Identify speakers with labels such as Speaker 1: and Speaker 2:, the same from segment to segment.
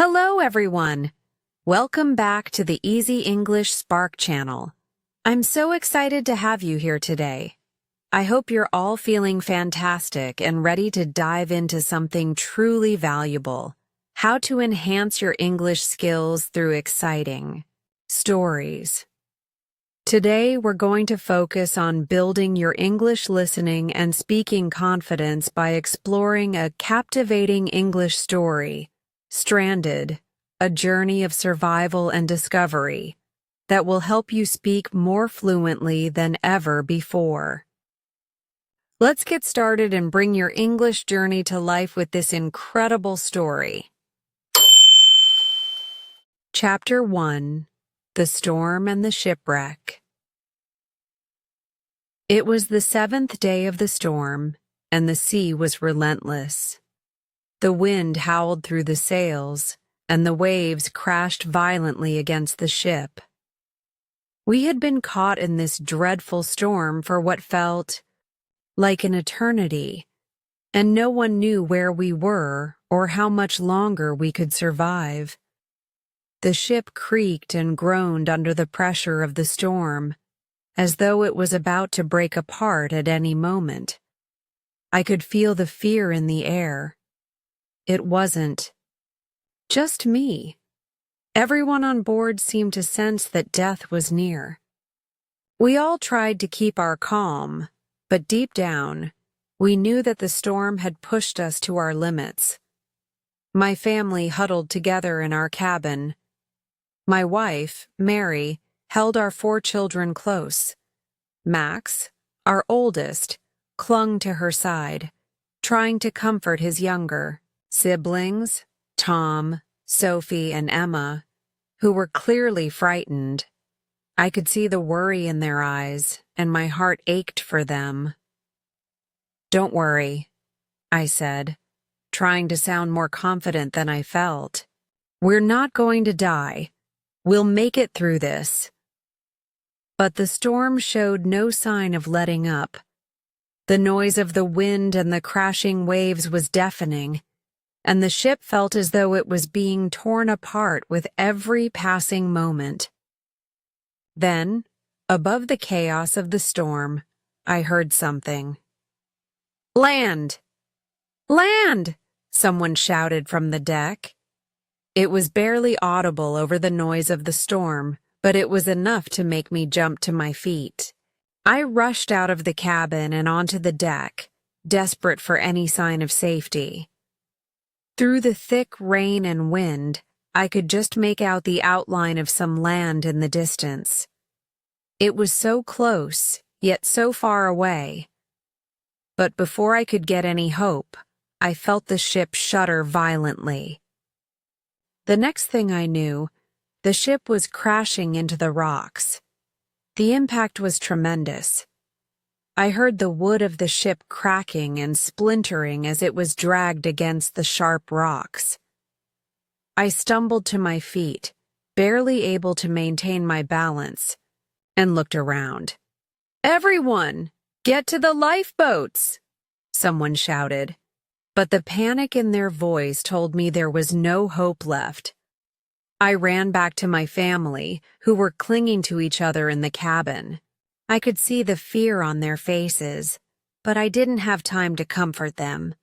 Speaker 1: Hello, everyone. Welcome back to the Easy English Spark channel. I'm so excited to have you here today. I hope you're all feeling fantastic and ready to dive into something truly valuable: how to enhance your English skills through exciting stories. Today, we're going to focus on building your English listening and speaking confidence by exploring a captivating English story, Stranded, a journey of survival and discovery that will help you speak more fluently than ever before. Let's get started and bring your English journey to life with this incredible story. Chapter 1: The Storm and the Shipwreck. It was the 7th day of the storm, and the sea was relentless. The wind howled through the sails, and the waves crashed violently against the ship. We had been caught in this dreadful storm for what felt like an eternity, and no one knew where we were or how much longer we could survive. The ship creaked and groaned under the pressure of the storm, as though it was about to break apart at any moment. I could feel the fear in the air. It wasn't just me. Everyone on board seemed to sense that death was near. We all tried to keep our calm, but deep down, we knew that the storm had pushed us to our limits. My family huddled together in our cabin. My wife, Mary, held our 4 children close. Max, our oldest, clung to her side, trying to comfort his younger siblings, Tom, Sophie, and Emma, who were clearly frightened. I could see the worry in their eyes, and my heart ached for them. "Don't worry," I said, trying to sound more confident than I felt. "We're not going to die. We'll make it through this." But the storm showed no sign of letting up. The noise of the wind and the crashing waves was deafening, and the ship felt as though it was being torn apart with every passing moment. Then, above the chaos of the storm, I heard something. "Land! Land!" someone shouted from the deck. It was barely audible over the noise of the storm, but it was enough to make me jump to my feet. I rushed out of the cabin and onto the deck, desperate for any sign of safety. Through the thick rain and wind, I could just make out the outline of some land in the distance. It was so close, yet so far away. But before I could get any hope, I felt the ship shudder violently. The next thing I knew, the ship was crashing into the rocks. The impact was tremendous. I heard the wood of the ship cracking and splintering as it was dragged against the sharp rocks. I stumbled to my feet, barely able to maintain my balance, and looked around. "Everyone, get to the lifeboats!" someone shouted, but the panic in their voice told me there was no hope left. I ran back to my family, who were clinging to each other in the cabin. I could see the fear on their faces, but I didn't have time to comfort them.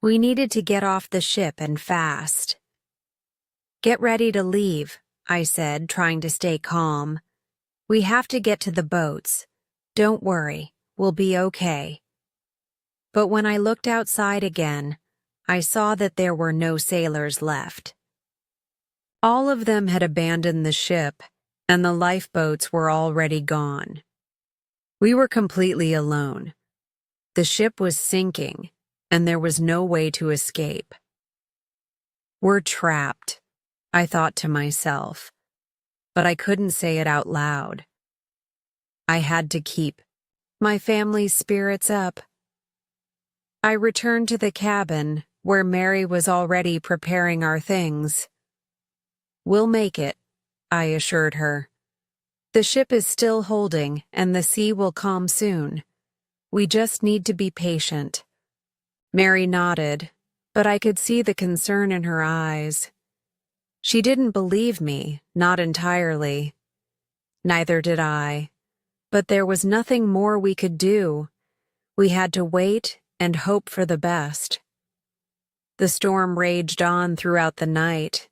Speaker 1: We needed to get off the ship and fast. "Get ready to leave," I said, trying to stay calm. "We have to get to the boats. Don't worry, we'll be okay." But when I looked outside again, I saw that there were no sailors left. All of them had abandoned the ship, and the lifeboats were already gone. We were completely alone. The ship was sinking, and there was no way to escape. "We're trapped," I thought to myself, but I couldn't say it out loud. I had to keep my family's spirits up. I returned to the cabin, where Mary was already preparing our things. "We'll make it," I assured her. "The ship is still holding, and the sea will calm soon. We just need to be patient." Mary nodded, but I could see the concern in her eyes. She didn't believe me, not entirely. Neither did I. But there was nothing more we could do. We had to wait and hope for the best. The storm raged on throughout the night.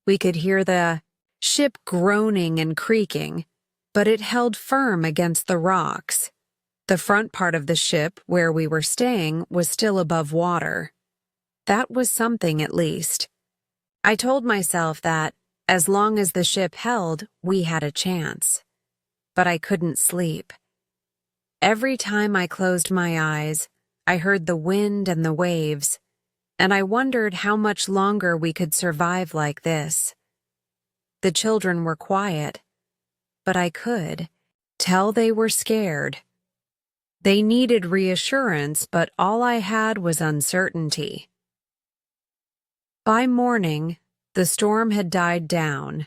Speaker 1: We could hear the ship groaning and creaking, but it held firm against the rocks. The front part of the ship, where we were staying, was still above water. That was something, at least. I told myself that, as long as the ship held, we had a chance. But I couldn't sleep. Every time I closed my eyes, I heard the wind and the waves, and I wondered how much longer we could survive like this. The children were quiet, but I could tell they were scared. They needed reassurance, but all I had was uncertainty. By morning, the storm had died down,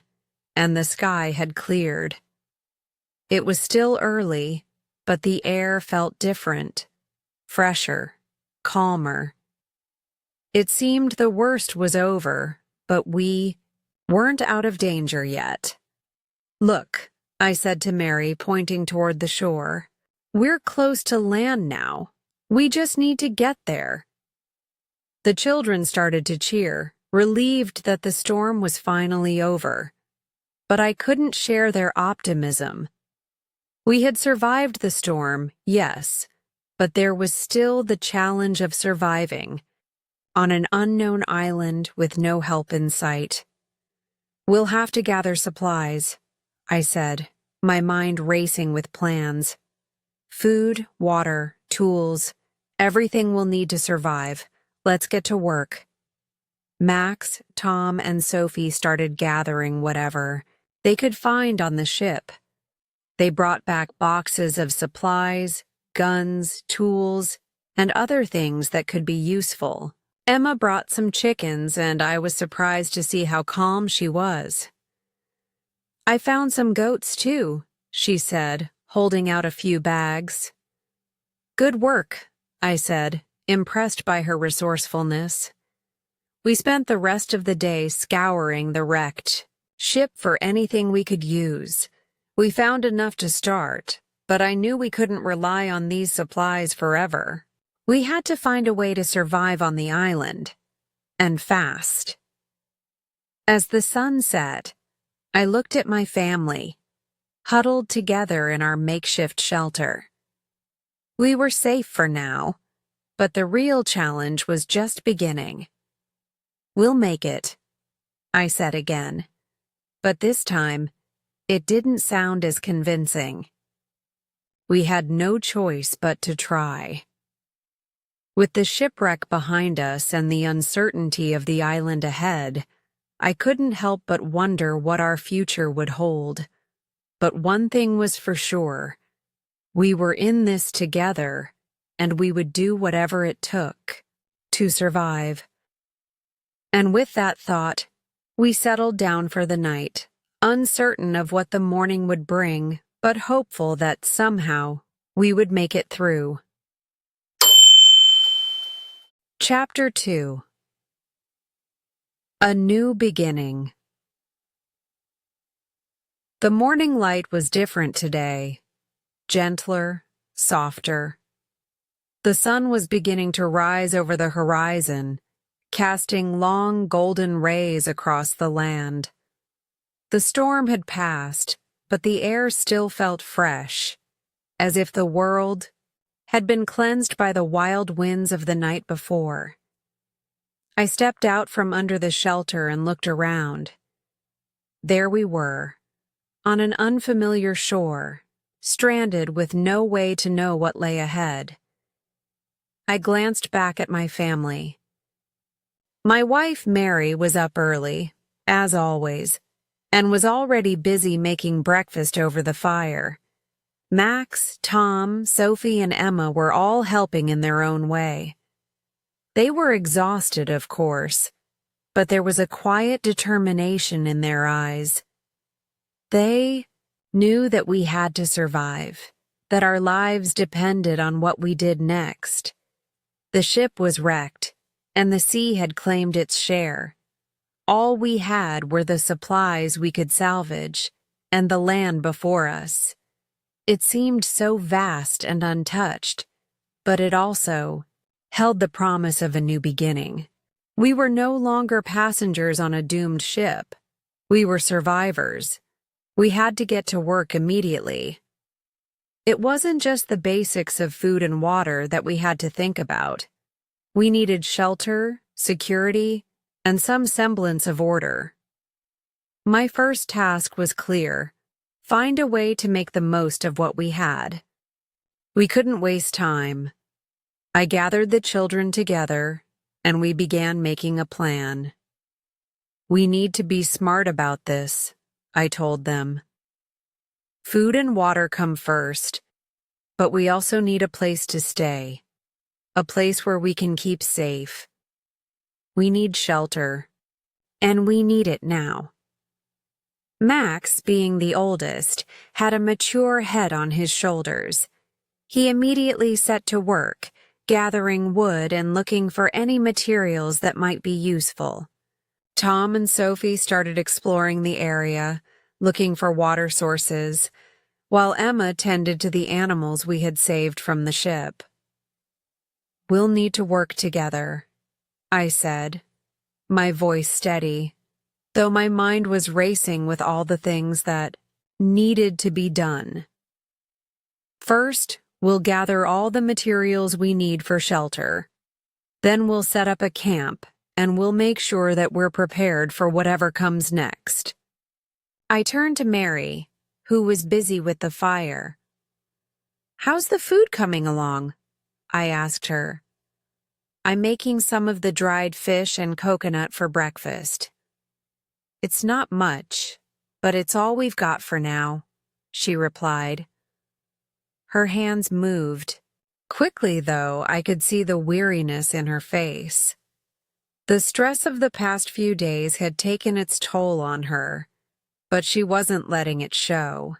Speaker 1: and the sky had cleared. It was still early, but the air felt different, fresher, calmer. It seemed the worst was over, but we weren't out of danger yet. "Look," I said to Mary, pointing toward the shore. "We're close to land now. We just need to get there." The children started to cheer, relieved that the storm was finally over. But I couldn't share their optimism. We had survived the storm, yes, but there was still the challenge of surviving on an unknown island with no help in sight. "We'll have to gather supplies," I said, my mind racing with plans. "Food, water, tools, everything we'll need to survive. Let's get to work." Max, Tom, and Sophie started gathering whatever they could find on the ship. They brought back boxes of supplies, guns, tools, and other things that could be useful. Emma brought some chickens, and I was surprised to see how calm she was. "I found some goats, too," she said, holding out a few bags. "Good work," I said, impressed by her resourcefulness. We spent the rest of the day scouring the wrecked ship for anything we could use. We found enough to start, but I knew we couldn't rely on these supplies forever. We had to find a way to survive on the island, and fast. As the sun set, I looked at my family, huddled together in our makeshift shelter. We were safe for now, but the real challenge was just beginning. "We'll make it," I said again, but this time, it didn't sound as convincing. We had no choice but to try. With the shipwreck behind us and the uncertainty of the island ahead, I couldn't help but wonder what our future would hold. But one thing was for sure. We were in this together, and we would do whatever it took to survive. And with that thought, we settled down for the night, uncertain of what the morning would bring, but hopeful that somehow we would make it through. Chapter 2. A New Beginning. The morning light was different today, gentler, softer. The sun was beginning to rise over the horizon, casting long golden rays across the land. The storm had passed, but the air still felt fresh, as if the world had been cleansed by the wild winds of the night before. I stepped out from under the shelter and looked around. There we were, on an unfamiliar shore, stranded with no way to know what lay ahead. I glanced back at my family. My wife, Mary, was up early, as always, and was already busy making breakfast over the fire. Max, Tom, Sophie, and Emma were all helping in their own way. They were exhausted, of course, but there was a quiet determination in their eyes. They knew that we had to survive, that our lives depended on what we did next. The ship was wrecked, and the sea had claimed its share. All we had were the supplies we could salvage and the land before us. It seemed so vast and untouched, but it also held the promise of a new beginning. We were no longer passengers on a doomed ship. We were survivors. We had to get to work immediately. It wasn't just the basics of food and water that we had to think about. We needed shelter, security, and some semblance of order. My first task was clear: find a way to make the most of what we had. We couldn't waste time. I gathered the children together, and we began making a plan. We need to be smart about this, I told them. Food and water come first, but we also need a place to stay, a place where we can keep safe. We need shelter, and we need it now. Max, being the oldest, had a mature head on his shoulders. He immediately set to work, gathering wood and looking for any materials that might be useful. Tom and Sophie started exploring the area, looking for water sources, while Emma tended to the animals we had saved from the ship. "We'll need to work together," I said, my voice steady, though my mind was racing with all the things that needed to be done. "First, we'll gather all the materials we need for shelter. Then we'll set up a camp, and we'll make sure that we're prepared for whatever comes next." I turned to Mary, who was busy with the fire. "How's the food coming along?" I asked her. "I'm making some of the dried fish and coconut for breakfast." "It's not much, but it's all we've got for now," she replied. Her hands moved. Quickly, though, I could see the weariness in her face. The stress of the past few days had taken its toll on her, but she wasn't letting it show.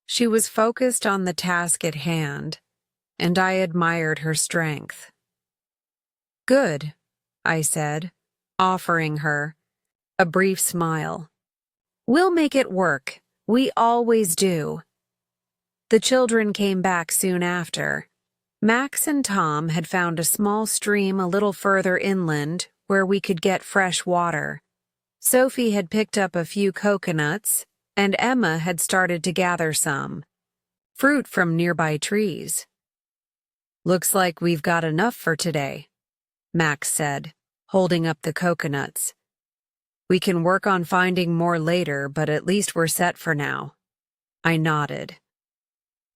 Speaker 1: She was focused on the task at hand, and I admired her strength. "Good," I said, offering her a brief smile. "We'll make it work. We always do." The children came back soon after. Max and Tom had found a small stream a little further inland where we could get fresh water. Sophie had picked up a few coconuts, and Emma had started to gather some fruit from nearby trees. "Looks like we've got enough for today," Max said, holding up the coconuts. "We can work on finding more later, but at least we're set for now." I nodded.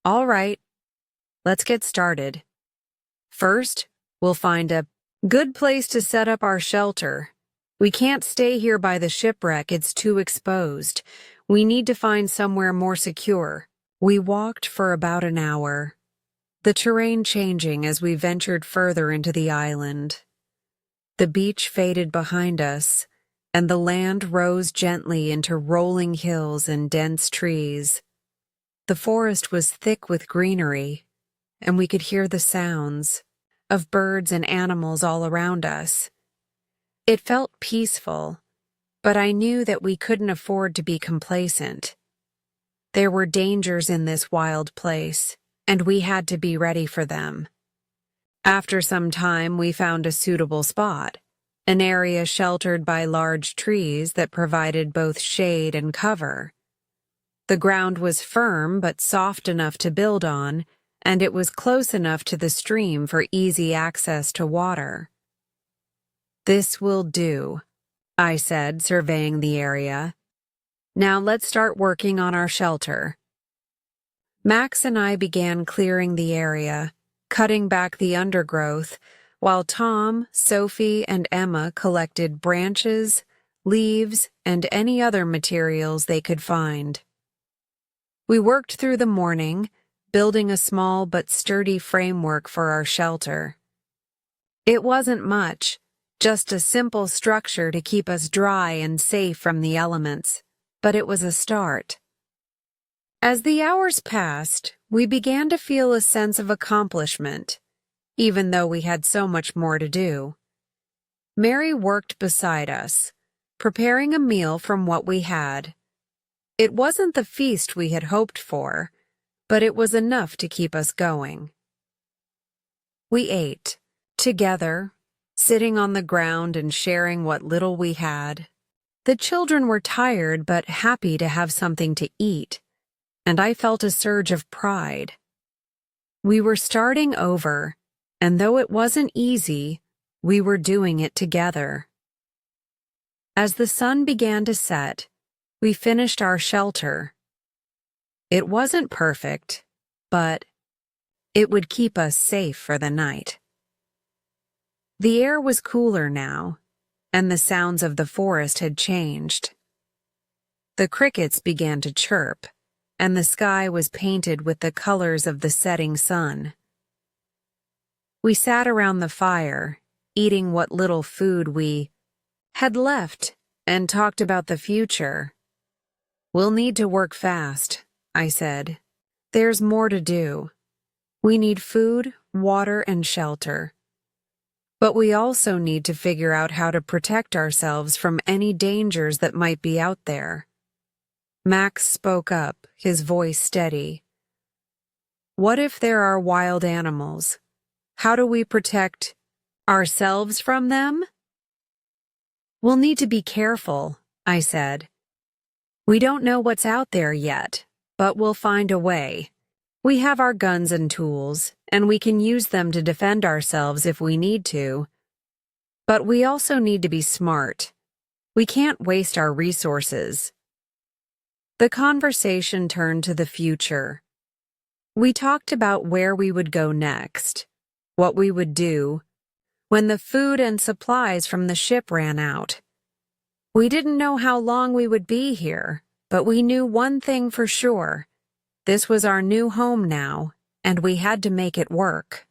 Speaker 1: "All right, let's get started. First, we'll find a good place to set up our shelter. We can't stay here by the shipwreck, it's too exposed. We need to find somewhere more secure." We walked for about an hour, the terrain changing as we ventured further into the island. The beach faded behind us, and the land rose gently into rolling hills and dense trees. The forest was thick with greenery, and we could hear the sounds of birds and animals all around us. It felt peaceful, but I knew that we couldn't afford to be complacent. There were dangers in this wild place, and we had to be ready for them. After some time, we found a suitable spot, an area sheltered by large trees that provided both shade and cover. The ground was firm but soft enough to build on, and it was close enough to the stream for easy access to water. "This will do," I said, surveying the area. "Now let's start working on our shelter." Max and I began clearing the area, cutting back the undergrowth, while Tom, Sophie, and Emma collected branches, leaves, and any other materials they could find. We worked through the morning, building a small but sturdy framework for our shelter. It wasn't much, just a simple structure to keep us dry and safe from the elements, but it was a start. As the hours passed, we began to feel a sense of accomplishment, even though we had so much more to do. Mary worked beside us, preparing a meal from what we had. It wasn't the feast we had hoped for, but it was enough to keep us going. We ate, together, sitting on the ground and sharing what little we had. The children were tired but happy to have something to eat, and I felt a surge of pride. We were starting over, and though it wasn't easy, we were doing it together. As the sun began to set, we finished our shelter. It wasn't perfect, but it would keep us safe for the night. The air was cooler now, and the sounds of the forest had changed. The crickets began to chirp, and the sky was painted with the colors of the setting sun. We sat around the fire, eating what little food we had left, and talked about the future. "We'll need to work fast," I said. "There's more to do. We need food, water, and shelter. But we also need to figure out how to protect ourselves from any dangers that might be out there." Max spoke up, his voice steady. "What if there are wild animals? How do we protect ourselves from them?" "We'll need to be careful," I said. "We don't know what's out there yet, but we'll find a way. We have our guns and tools, and we can use them to defend ourselves if we need to. But we also need to be smart. We can't waste our resources." The conversation turned to the future. We talked about where we would go next, what we would do when the food and supplies from the ship ran out. We didn't know how long we would be here, but we knew one thing for sure. This was our new home now, and we had to make it work.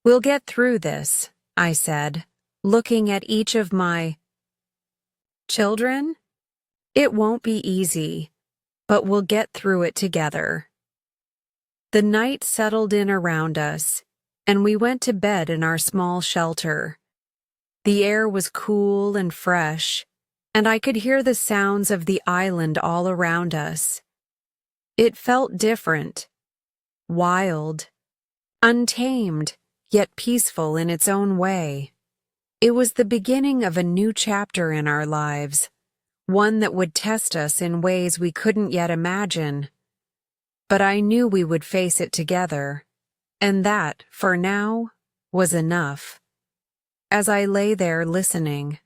Speaker 1: "We'll get through this," I said, looking at each of my children. "It won't be easy, but we'll get through it together." The night settled in around us, and we went to bed in our small shelter. The air was cool and fresh, and I could hear the sounds of the island all around us. It felt different, wild, untamed, yet peaceful in its own way. It was the beginning of a new chapter in our lives, one that would test us in ways we couldn't yet imagine. But I knew we would face it together, and that, for now, was enough. As I lay there listening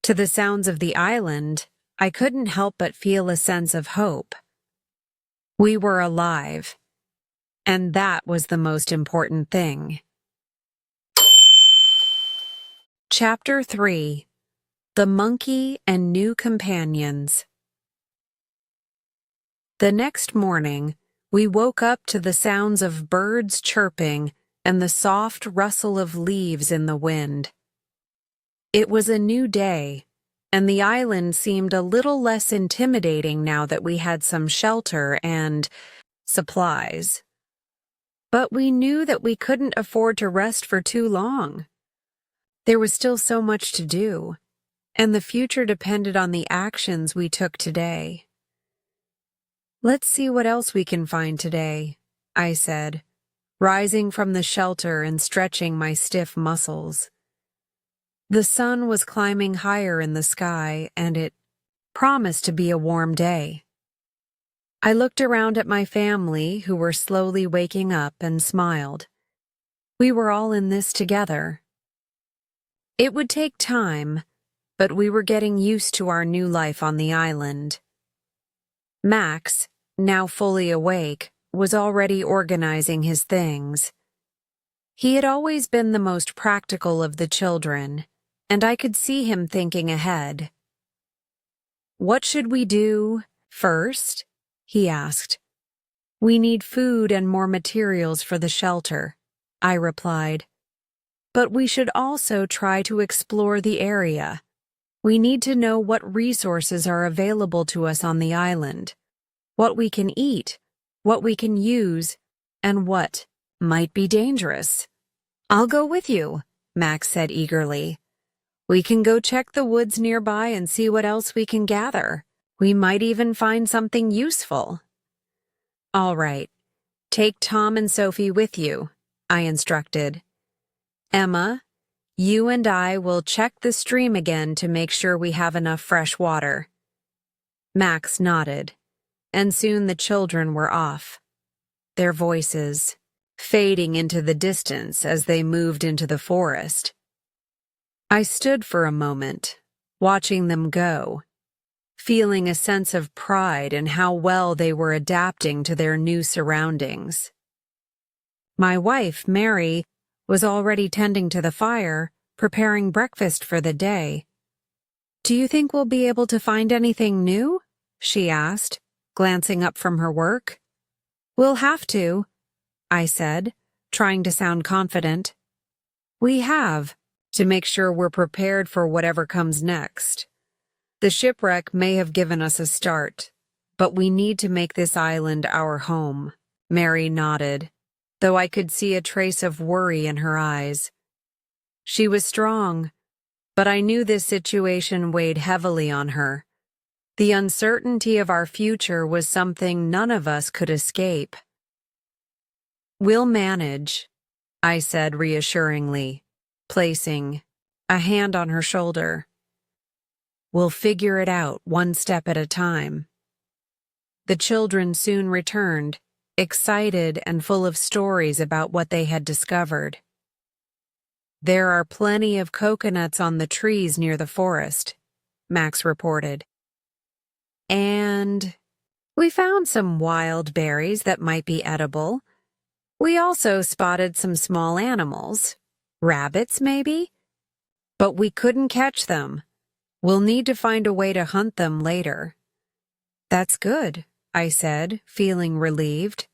Speaker 1: to the sounds of the island, I couldn't help but feel a sense of hope. We were alive, and that was the most important thing. Chapter 3: The Monkey and New Companions. The next morning, we woke up to the sounds of birds chirping and the soft rustle of leaves in the wind. It was a new day, and the island seemed a little less intimidating now that we had some shelter and supplies. But we knew that we couldn't afford to rest for too long. There was still so much to do, and the future depended on the actions we took today. "Let's see what else we can find today," I said, rising from the shelter and stretching my stiff muscles. The sun was climbing higher in the sky, and it promised to be a warm day. I looked around at my family, who were slowly waking up, and smiled. We were all in this together. It would take time, but we were getting used to our new life on the island. Max, now fully awake, was already organizing his things. He had always been the most practical of the children, and I could see him thinking ahead. "What should we do first?" he asked. "We need food and more materials for the shelter," I replied. "But we should also try to explore the area. We need to know what resources are available to us on the island, what we can eat, what we can use, and what might be dangerous." "I'll go with you," Max said eagerly. We can go check the woods nearby and see what else we can gather. We might even find something useful. All right, take Tom and Sophie with you, I instructed. Emma, you and I will check the stream again to make sure we have enough fresh water. Max nodded, and soon the children were off, their voices fading into the distance as they moved into the forest. I stood for a moment, watching them go, feeling a sense of pride in how well they were adapting to their new surroundings. My wife, Mary, was already tending to the fire, preparing breakfast for the day. "Do you think we'll be able to find anything new?" she asked, glancing up from her work. "We'll have to," I said, trying to sound confident. "We have, to make sure we're prepared for whatever comes next. The shipwreck may have given us a start, but we need to make this island our home," Mary nodded, though I could see a trace of worry in her eyes. She was strong, but I knew this situation weighed heavily on her. The uncertainty of our future was something none of us could escape. "We'll manage," I said reassuringly, placing a hand on her shoulder. "We'll figure it out one step at a time." The children soon returned, excited and full of stories about what they had discovered. "There are plenty of coconuts on the trees near the forest," Max reported. "And we found some wild berries that might be edible. We also spotted some small animals, rabbits maybe? But we couldn't catch them. We'll need to find a way to hunt them later." "That's good," I said, feeling relieved.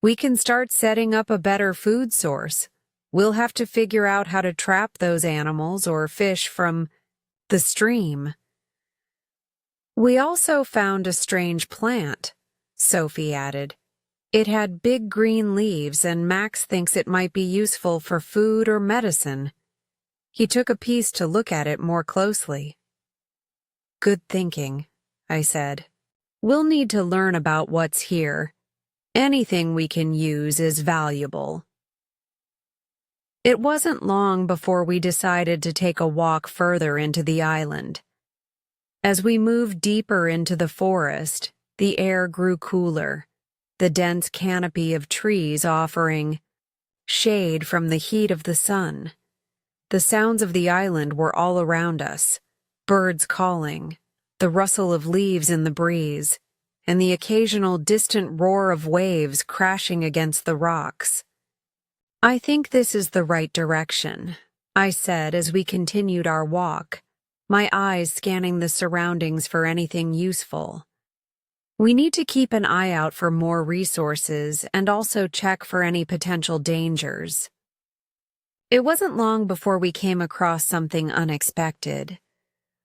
Speaker 1: "We can start setting up a better food source. We'll have to figure out how to trap those animals or fish from the stream." "We also found a strange plant," Sophie added. "It had big green leaves, and Max thinks it might be useful for food or medicine." He took a piece to look at it more closely. "Good thinking," I said. "We'll need to learn about what's here. Anything we can use is valuable." It wasn't long before we decided to take a walk further into the island. As we moved deeper into the forest, the air grew cooler, the dense canopy of trees offering shade from the heat of the sun. The sounds of the island were all around us, birds calling, the rustle of leaves in the breeze, and the occasional distant roar of waves crashing against the rocks. "I think this is the right direction," I said as we continued our walk, my eyes scanning the surroundings for anything useful. "We need to keep an eye out for more resources and also check for any potential dangers." It wasn't long before we came across something unexpected.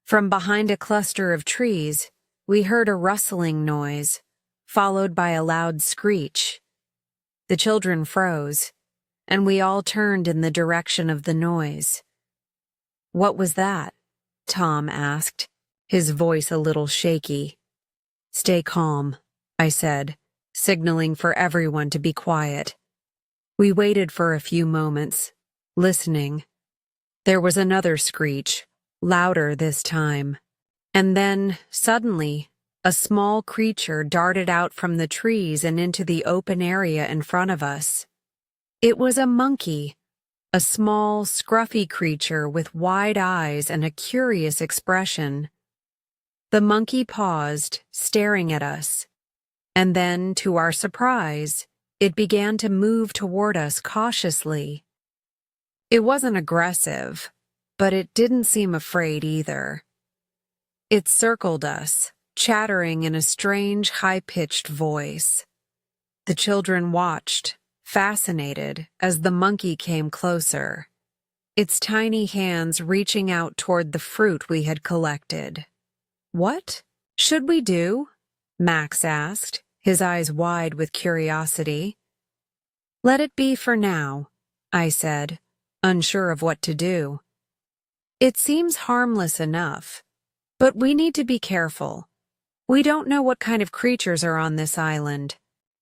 Speaker 1: From behind a cluster of trees, we heard a rustling noise, followed by a loud screech. The children froze, and we all turned in the direction of the noise. "What was that?" Tom asked, his voice a little shaky. "Stay calm," I said, signaling for everyone to be quiet. We waited for a few moments, listening. There was another screech, louder this time. And then, suddenly, a small creature darted out from the trees and into the open area in front of us. It was a monkey, a small, scruffy creature with wide eyes and a curious expression. The monkey paused, staring at us, and then, to our surprise, it began to move toward us cautiously. It wasn't aggressive, but it didn't seem afraid either. It circled us, chattering in a strange, high-pitched voice. The children watched, fascinated, as the monkey came closer, its tiny hands reaching out toward the fruit we had collected. "What should we do?" Max asked, his eyes wide with curiosity. "Let it be for now," I said, unsure of what to do. It seems harmless enough, but we need to be careful. We don't know what kind of creatures are on this island.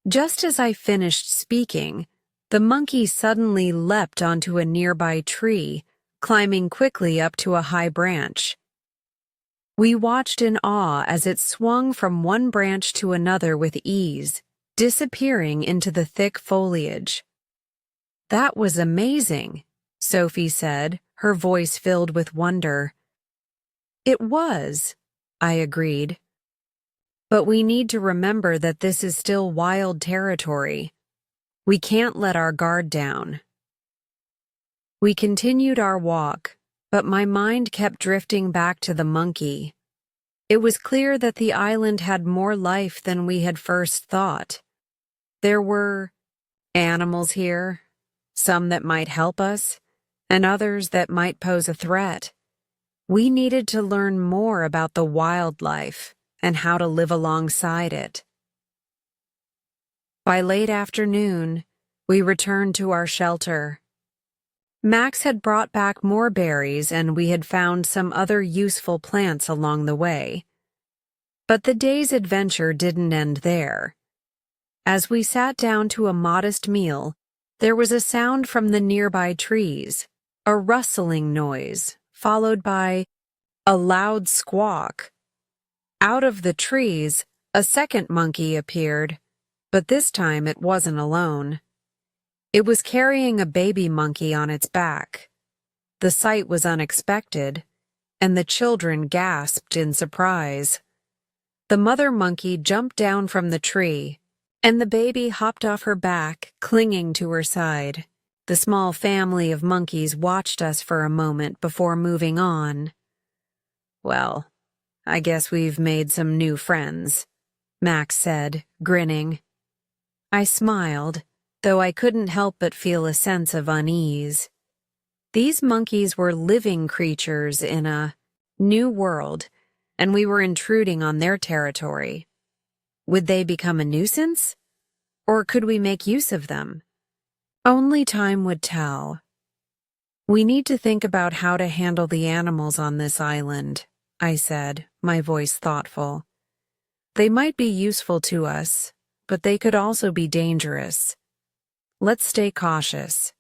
Speaker 1: Just as I finished speaking, the monkey suddenly leapt onto a nearby tree, climbing quickly up to a high branch. We watched in awe as it swung from one branch to another with ease, disappearing into the thick foliage. "That was amazing," Sophie said, her voice filled with wonder. "It was," I agreed. "But we need to remember that this is still wild territory. We can't let our guard down." We continued our walk, but my mind kept drifting back to the monkey. It was clear that the island had more life than we had first thought. There were animals here, some that might help us, and others that might pose a threat. We needed to learn more about the wildlife and how to live alongside it. By late afternoon, we returned to our shelter. Max had brought back more berries, and we had found some other useful plants along the way. But the day's adventure didn't end there. As we sat down to a modest meal, there was a sound from the nearby trees, a rustling noise, followed by a loud squawk. Out of the trees, a second monkey appeared, but this time it wasn't alone. It was carrying a baby monkey on its back. The sight was unexpected, and the children gasped in surprise. The mother monkey jumped down from the tree, and the baby hopped off her back, clinging to her side. The small family of monkeys watched us for a moment before moving on. "Well, I guess we've made some new friends," Max said, grinning. I smiled, though I couldn't help but feel a sense of unease. These monkeys were living creatures in a new world, and we were intruding on their territory. Would they become a nuisance? Or could we make use of them? Only time would tell. "We need to think about how to handle the animals on this island," I said, my voice thoughtful. "They might be useful to us, but they could also be dangerous. Let's stay cautious."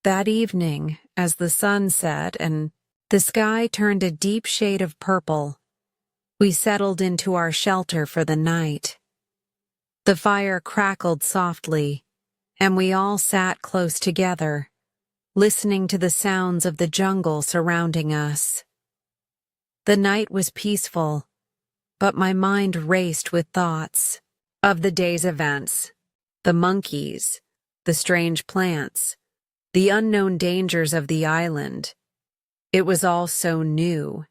Speaker 1: That evening, as the sun set and the sky turned a deep shade of purple, we settled into our shelter for the night. The fire crackled softly, and we all sat close together, listening to the sounds of the jungle surrounding us. The night was peaceful, but my mind raced with thoughts of the day's events, the monkeys, the strange plants, the unknown dangers of the island. It was all so new,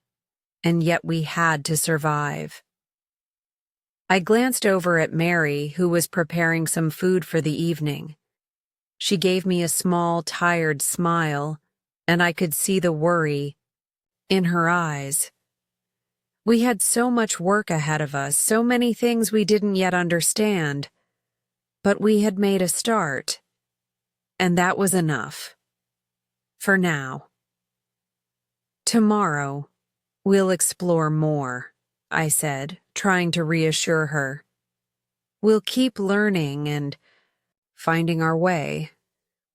Speaker 1: and yet we had to survive. I glanced over at Mary, who was preparing some food for the evening. She gave me a small, tired smile, and I could see the worry in her eyes. We had so much work ahead of us, so many things we didn't yet understand, but we had made a start, and that was enough. For now. "Tomorrow, we'll explore more," I said, trying to reassure her. "We'll keep learning and finding our way.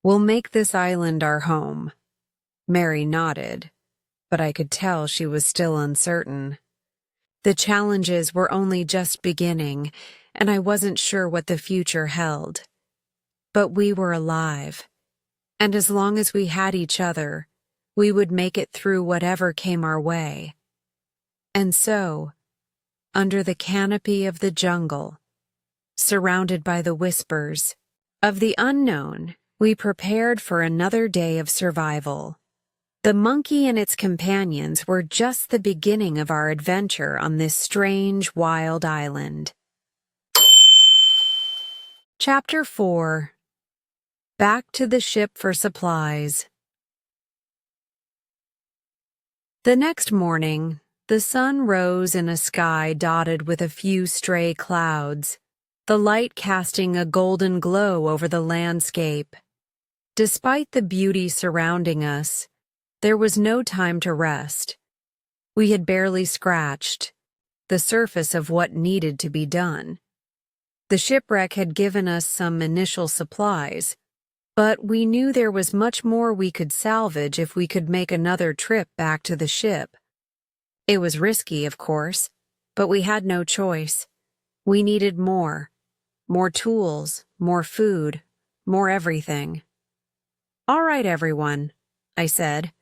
Speaker 1: We'll make this island our home." Mary nodded, but I could tell she was still uncertain. The challenges were only just beginning, and I wasn't sure what the future held. But we were alive, and as long as we had each other, we would make it through whatever came our way. And so, under the canopy of the jungle, surrounded by the whispers of the unknown, we prepared for another day of survival. The monkey and its companions were just the beginning of our adventure on this strange, wild island. Chapter 4. Back to the ship for supplies. The next morning, the sun rose in a sky dotted with a few stray clouds, the light casting a golden glow over the landscape. Despite the beauty surrounding us, There was no time to rest. We had barely scratched the surface of what needed to be done. The shipwreck had given us some initial supplies, but we knew there was much more we could salvage if we could make another trip back to the ship. It was risky, of course, but we had no choice. We needed more tools, more food, more everything. "All right, everyone," I said,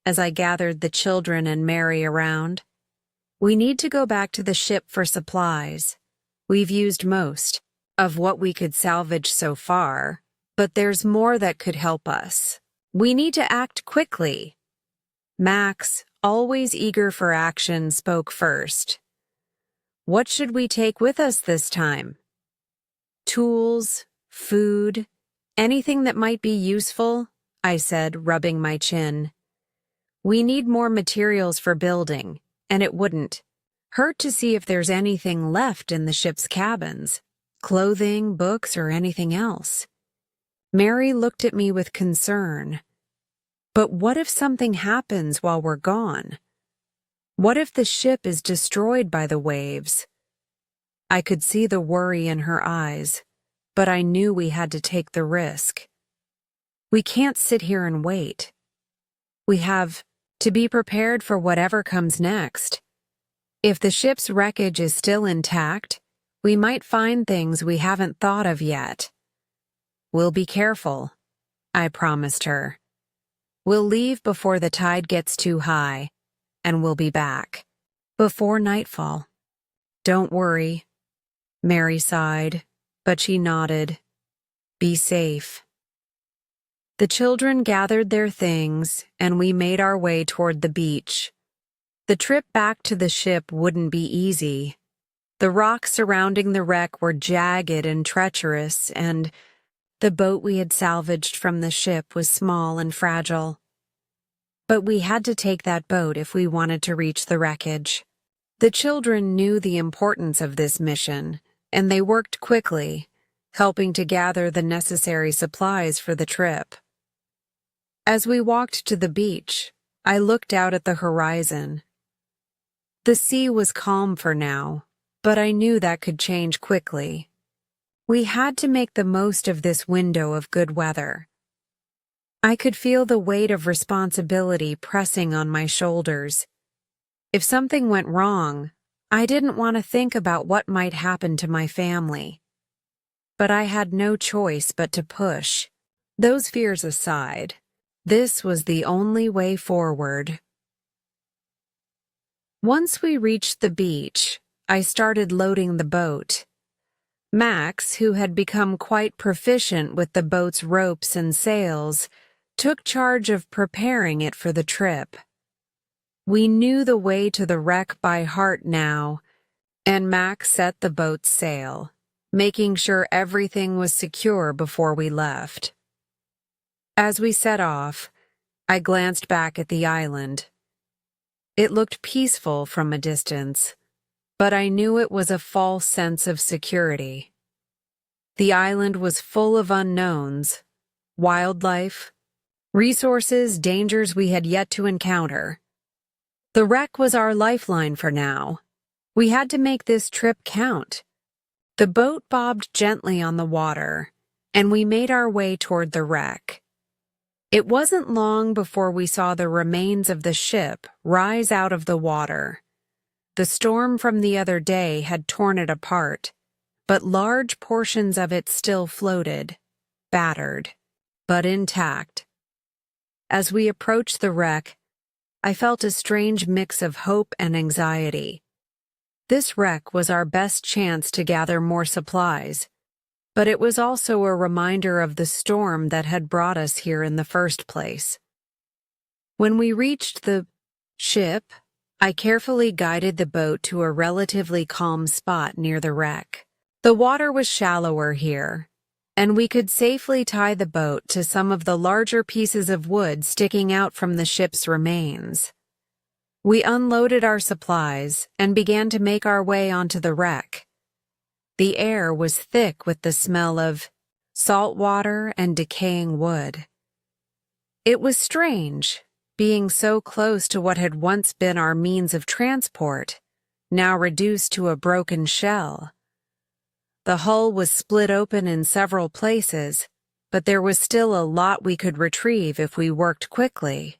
Speaker 1: as I gathered the children and Mary around. "We need to go back to the ship for supplies. We've used most of what we could salvage so far, but there's more that could help us. We need to act quickly." Max, always eager for action, spoke first. "What should we take with us this time?" "Tools, food, anything that might be useful," I said, rubbing my chin. "We need more materials for building, and it wouldn't hurt to see if there's anything left in the ship's cabins, clothing, books, or anything else." Mary looked at me with concern. "But what if something happens while we're gone? What if the ship is destroyed by the waves?" I could see the worry in her eyes, but I knew we had to take the risk. We can't sit here and wait. We have to be prepared for whatever comes next. If the ship's wreckage is still intact, we might find things we haven't thought of yet. "We'll be careful," I promised her. "We'll leave before the tide gets too high, and we'll be back before nightfall." "Don't worry," Mary sighed, but she nodded. "Be safe." The children gathered their things, and we made our way toward the beach. The trip back to the ship wouldn't be easy. The rocks surrounding the wreck were jagged and treacherous, and the boat we had salvaged from the ship was small and fragile. But we had to take that boat if we wanted to reach the wreckage. The children knew the importance of this mission, and they worked quickly, helping to gather the necessary supplies for the trip. As we walked to the beach, I looked out at the horizon. The sea was calm for now, but I knew that could change quickly. We had to make the most of this window of good weather. I could feel the weight of responsibility pressing on my shoulders. If something went wrong, I didn't want to think about what might happen to my family. But I had no choice but to push. Those fears aside, this was the only way forward. Once we reached the beach, I started loading the boat. Max, who had become quite proficient with the boat's ropes and sails, took charge of preparing it for the trip. We knew the way to the wreck by heart now, and Max set the boat's sail, making sure everything was secure before we left. As we set off, I glanced back at the island. It looked peaceful from a distance, but I knew it was a false sense of security. The island was full of unknowns, wildlife, resources, dangers we had yet to encounter. The wreck was our lifeline for now. We had to make this trip count. The boat bobbed gently on the water, and we made our way toward the wreck. It wasn't long before we saw the remains of the ship rise out of the water. The storm from the other day had torn it apart, but large portions of it still floated, battered, but intact. As we approached the wreck, I felt a strange mix of hope and anxiety. This wreck was our best chance to gather more supplies, but it was also a reminder of the storm that had brought us here in the first place. When we reached the ship, I carefully guided the boat to a relatively calm spot near the wreck. The water was shallower here, and we could safely tie the boat to some of the larger pieces of wood sticking out from the ship's remains. We unloaded our supplies and began to make our way onto the wreck. The air was thick with the smell of salt water and decaying wood. It was strange, being so close to what had once been our means of transport, now reduced to a broken shell. The hull was split open in several places, but there was still a lot we could retrieve if we worked quickly.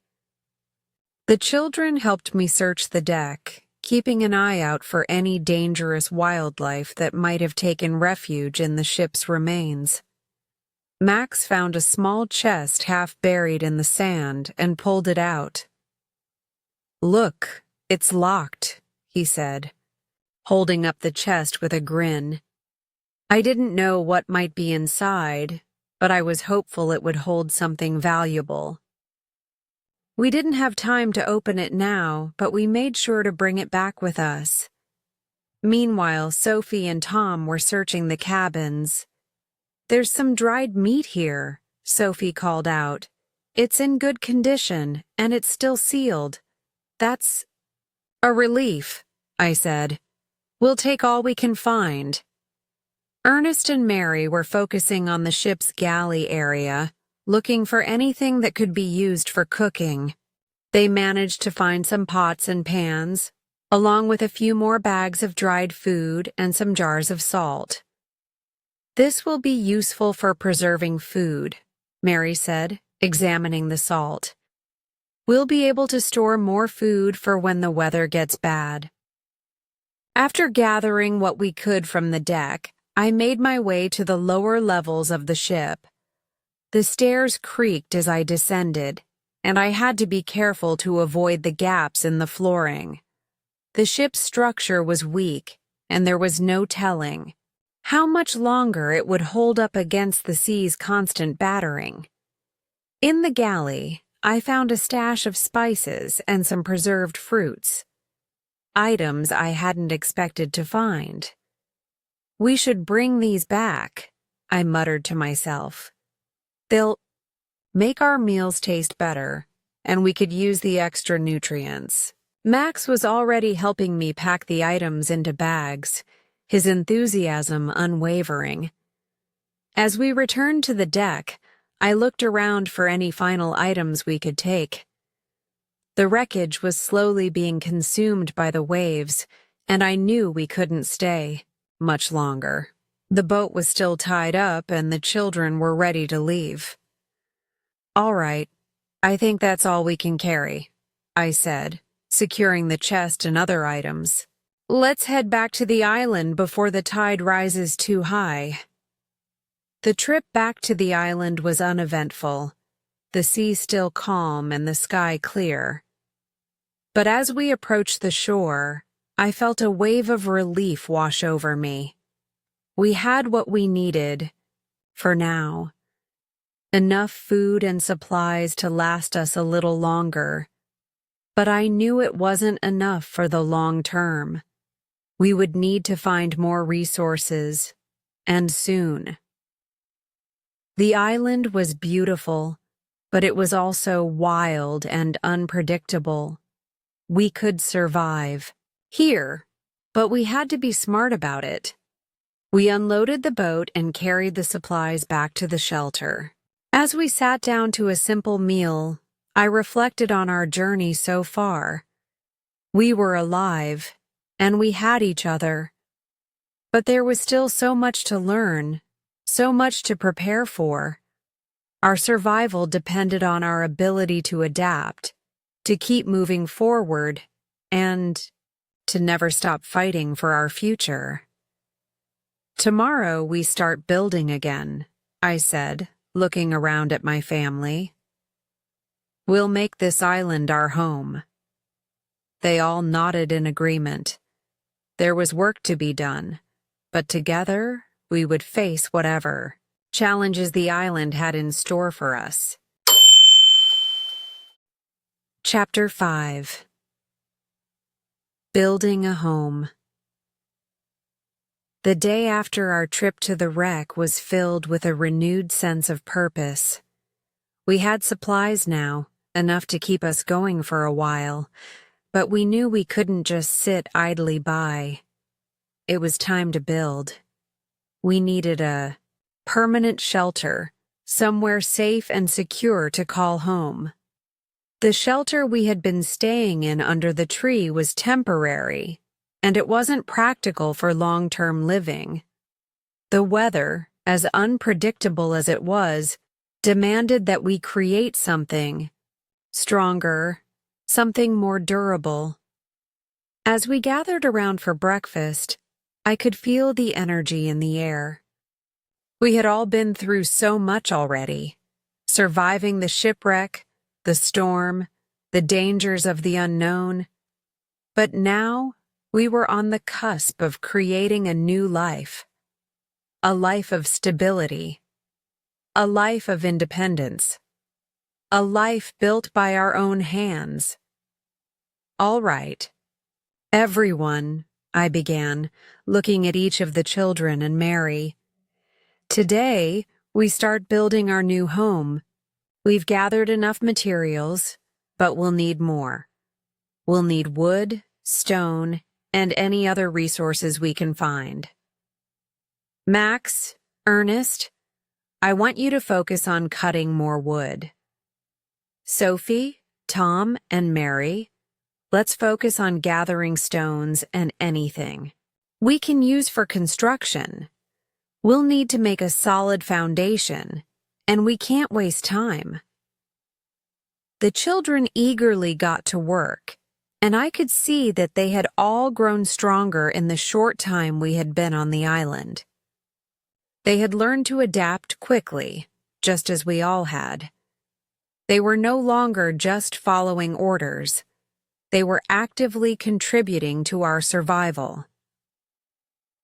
Speaker 1: The children helped me search the deck, keeping an eye out for any dangerous wildlife that might have taken refuge in the ship's remains. Max found a small chest half buried in the sand and pulled it out. "Look, it's locked," he said, holding up the chest with a grin. I didn't know what might be inside, but I was hopeful it would hold something valuable. We didn't have time to open it now, but we made sure to bring it back with us. Meanwhile, Sophie and Tom were searching the cabins. "There's some dried meat here," Sophie called out. "It's in good condition, and it's still sealed." "That's a relief," I said. "We'll take all we can find." Ernest and Mary were focusing on the ship's galley area, looking for anything that could be used for cooking. They managed to find some pots and pans, along with a few more bags of dried food and some jars of salt. "This will be useful for preserving food," Mary said, examining the salt. "We'll be able to store more food for when the weather gets bad." After gathering what we could from the deck, I made my way to the lower levels of the ship. The stairs creaked as I descended, and I had to be careful to avoid the gaps in the flooring. The ship's structure was weak, and there was no telling how much longer it would hold up against the sea's constant battering. In the galley, I found a stash of spices and some preserved fruits, items I hadn't expected to find. "We should bring these back," I muttered to myself. "They'll make our meals taste better, and we could use the extra nutrients." Max was already helping me pack the items into bags, his enthusiasm unwavering. As we returned to the deck, I looked around for any final items we could take. The wreckage was slowly being consumed by the waves, and I knew we couldn't stay much longer. The boat was still tied up, and the children were ready to leave. "All right, I think that's all we can carry," I said, securing the chest and other items. "Let's head back to the island before the tide rises too high." The trip back to the island was uneventful, the sea still calm and the sky clear. But as we approached the shore, I felt a wave of relief wash over me. We had what we needed, for now. Enough food and supplies to last us a little longer. But I knew it wasn't enough for the long term. We would need to find more resources, and soon. The island was beautiful, but it was also wild and unpredictable. We could survive here, but we had to be smart about it. We unloaded the boat and carried the supplies back to the shelter. As we sat down to a simple meal, I reflected on our journey so far. We were alive, and we had each other. But there was still so much to learn, so much to prepare for. Our survival depended on our ability to adapt, to keep moving forward, and to never stop fighting for our future. "Tomorrow we start building again," I said, looking around at my family. "We'll make this island our home." They all nodded in agreement. There was work to be done, but together we would face whatever challenges the island had in store for us. Chapter 5. Building a Home. The day after our trip to the wreck was filled with a renewed sense of purpose. We had supplies now, enough to keep us going for a while, but we knew we couldn't just sit idly by. It was time to build. We needed a permanent shelter, somewhere safe and secure to call home. The shelter we had been staying in under the tree was temporary, and it wasn't practical for long-term living. The weather, as unpredictable as it was, demanded that we create something stronger, something more durable. As we gathered around for breakfast, I could feel the energy in the air. We had all been through so much already, surviving the shipwreck, the storm, the dangers of the unknown. But now we were on the cusp of creating a new life. A life of stability. A life of independence. A life built by our own hands. All right. Everyone, I began, looking at each of the children and Mary. Today, we start building our new home. We've gathered enough materials, but we'll need more. We'll need wood, stone, and any other resources we can find. Max, Ernest, I want you to focus on cutting more wood. Sophie, Tom, and Mary, let's focus on gathering stones and anything we can use for construction. We'll need to make a solid foundation, and we can't waste time. The children eagerly got to work, and I could see that they had all grown stronger in the short time we had been on the island. They had learned to adapt quickly, just as we all had. They were no longer just following orders. They were actively contributing to our survival.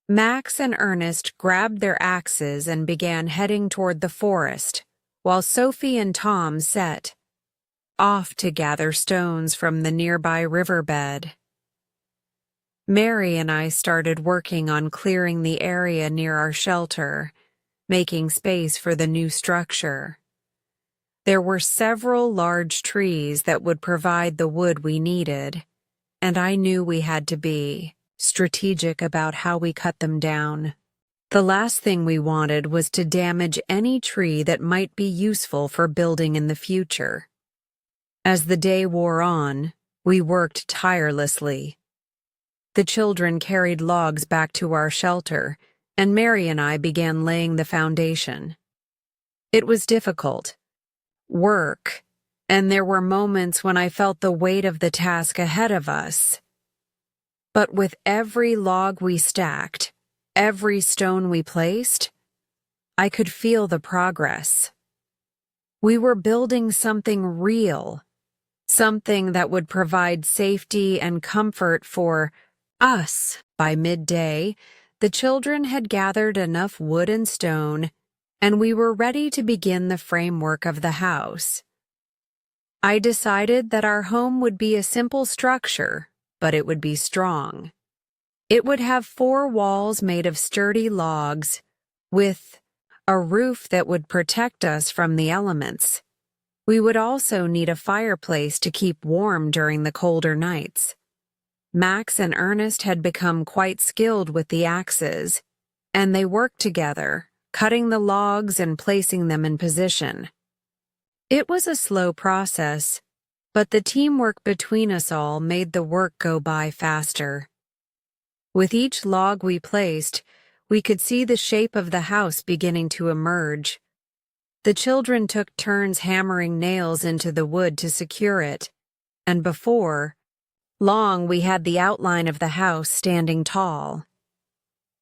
Speaker 1: Max and Ernest grabbed their axes and began heading toward the forest, while Sophie and Tom set off to gather stones from the nearby riverbed. Mary and I started working on clearing the area near our shelter, making space for the new structure. There were several large trees that would provide the wood we needed, and I knew we had to be strategic about how we cut them down. The last thing we wanted was to damage any tree that might be useful for building in the future. As the day wore on, we worked tirelessly. The children carried logs back to our shelter, and Mary and I began laying the foundation. It was difficult work, and there were moments when I felt the weight of the task ahead of us. But with every log we stacked, every stone we placed, I could feel the progress. We were building something real, something that would provide safety and comfort for us. By midday, the children had gathered enough wood and stone, and we were ready to begin the framework of the house. I decided that our home would be a simple structure, but it would be strong. It would have 4 walls made of sturdy logs, with a roof that would protect us from the elements. We would also need a fireplace to keep warm during the colder nights. Max and Ernest had become quite skilled with the axes, and they worked together, cutting the logs and placing them in position. It was a slow process, but the teamwork between us all made the work go by faster. With each log we placed, we could see the shape of the house beginning to emerge. The children took turns hammering nails into the wood to secure it, and before long we had the outline of the house standing tall.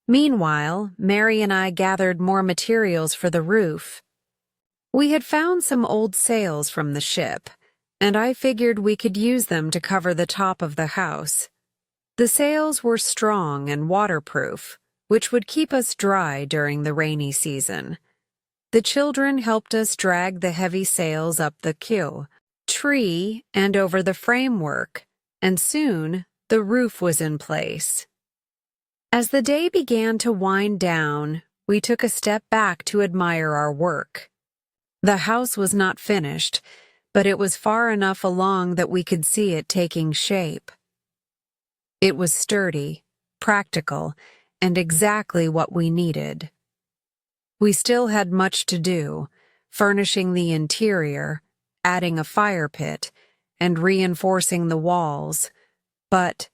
Speaker 1: Meanwhile, Mary and I gathered more materials for the roof. We had found some old sails from the ship, and I figured we could use them to cover the top of the house. The sails were strong and waterproof, which would keep us dry during the rainy season. The children helped us drag the heavy sails up the tree and over the framework, and soon the roof was in place. As the day began to wind down, we took a step back to admire our work. The house was not finished, but it was far enough along that we could see it taking shape. It was sturdy, practical, and exactly what we needed. We still had much to do, furnishing the interior, adding a fire pit, and reinforcing the walls, but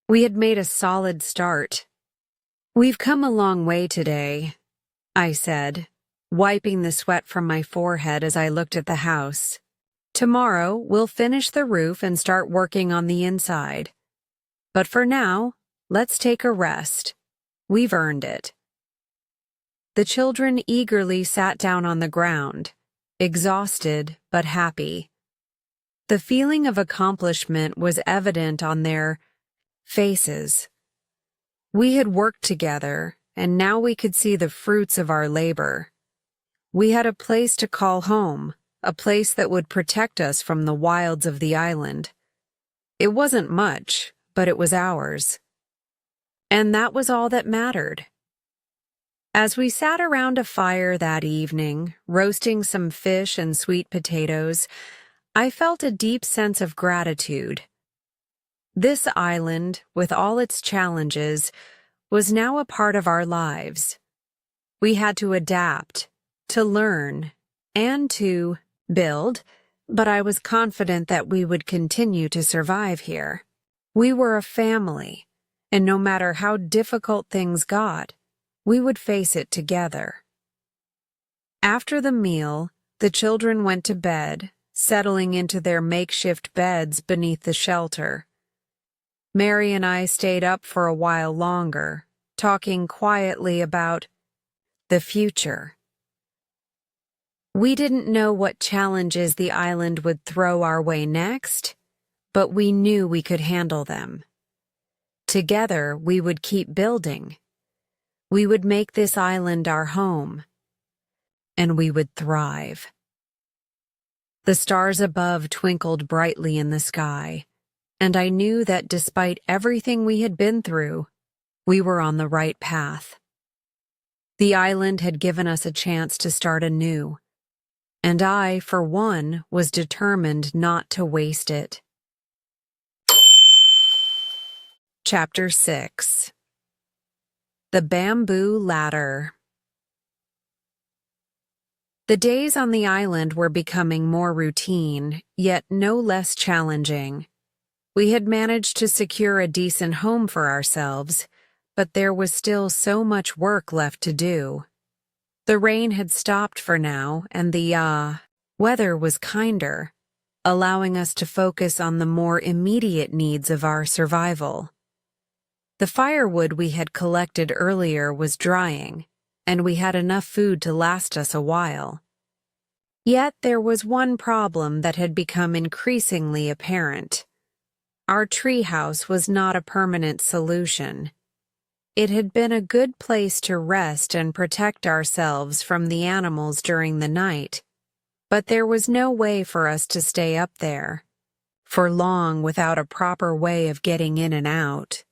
Speaker 1: we had made a solid start. "We've come a long way today," I said, wiping the sweat from my forehead as I looked at the house. "Tomorrow, we'll finish the roof and start working on the inside. But for now, let's take a rest. We've earned it." The children eagerly sat down on the ground, exhausted but happy. The feeling of accomplishment was evident on their faces. We had worked together, and now we could see the fruits of our labor. We had a place to call home, a place that would protect us from the wilds of the island. It wasn't much, but it was ours. And that was all that mattered. As we sat around a fire that evening, roasting some fish and sweet potatoes, I felt a deep sense of gratitude. This island, with all its challenges, was now a part of our lives. We had to adapt, to learn, and to build, but I was confident that we would continue to survive here. We were a family, and no matter how difficult things got, we would face it together. After the meal, the children went to bed, settling into their makeshift beds beneath the shelter. Mary and I stayed up for a while longer, talking quietly about the future. We didn't know what challenges the island would throw our way next, but we knew we could handle them. Together, we would keep building. We would make this island our home, and we would thrive. The stars above twinkled brightly in the sky, and I knew that despite everything we had been through, we were on the right path. The island had given us a chance to start anew, and I, for one, was determined not to waste it. Chapter 6. The Bamboo Ladder. The days on the island were becoming more routine, yet no less challenging. We had managed to secure a decent home for ourselves, but there was still so much work left to do. The rain had stopped for now, and the weather was kinder, allowing us to focus on the more immediate needs of our survival. The firewood we had collected earlier was drying, and we had enough food to last us a while. Yet there was one problem that had become increasingly apparent. Our treehouse was not a permanent solution. It had been a good place to rest and protect ourselves from the animals during the night, but there was no way for us to stay up there for long without a proper way of getting in and out.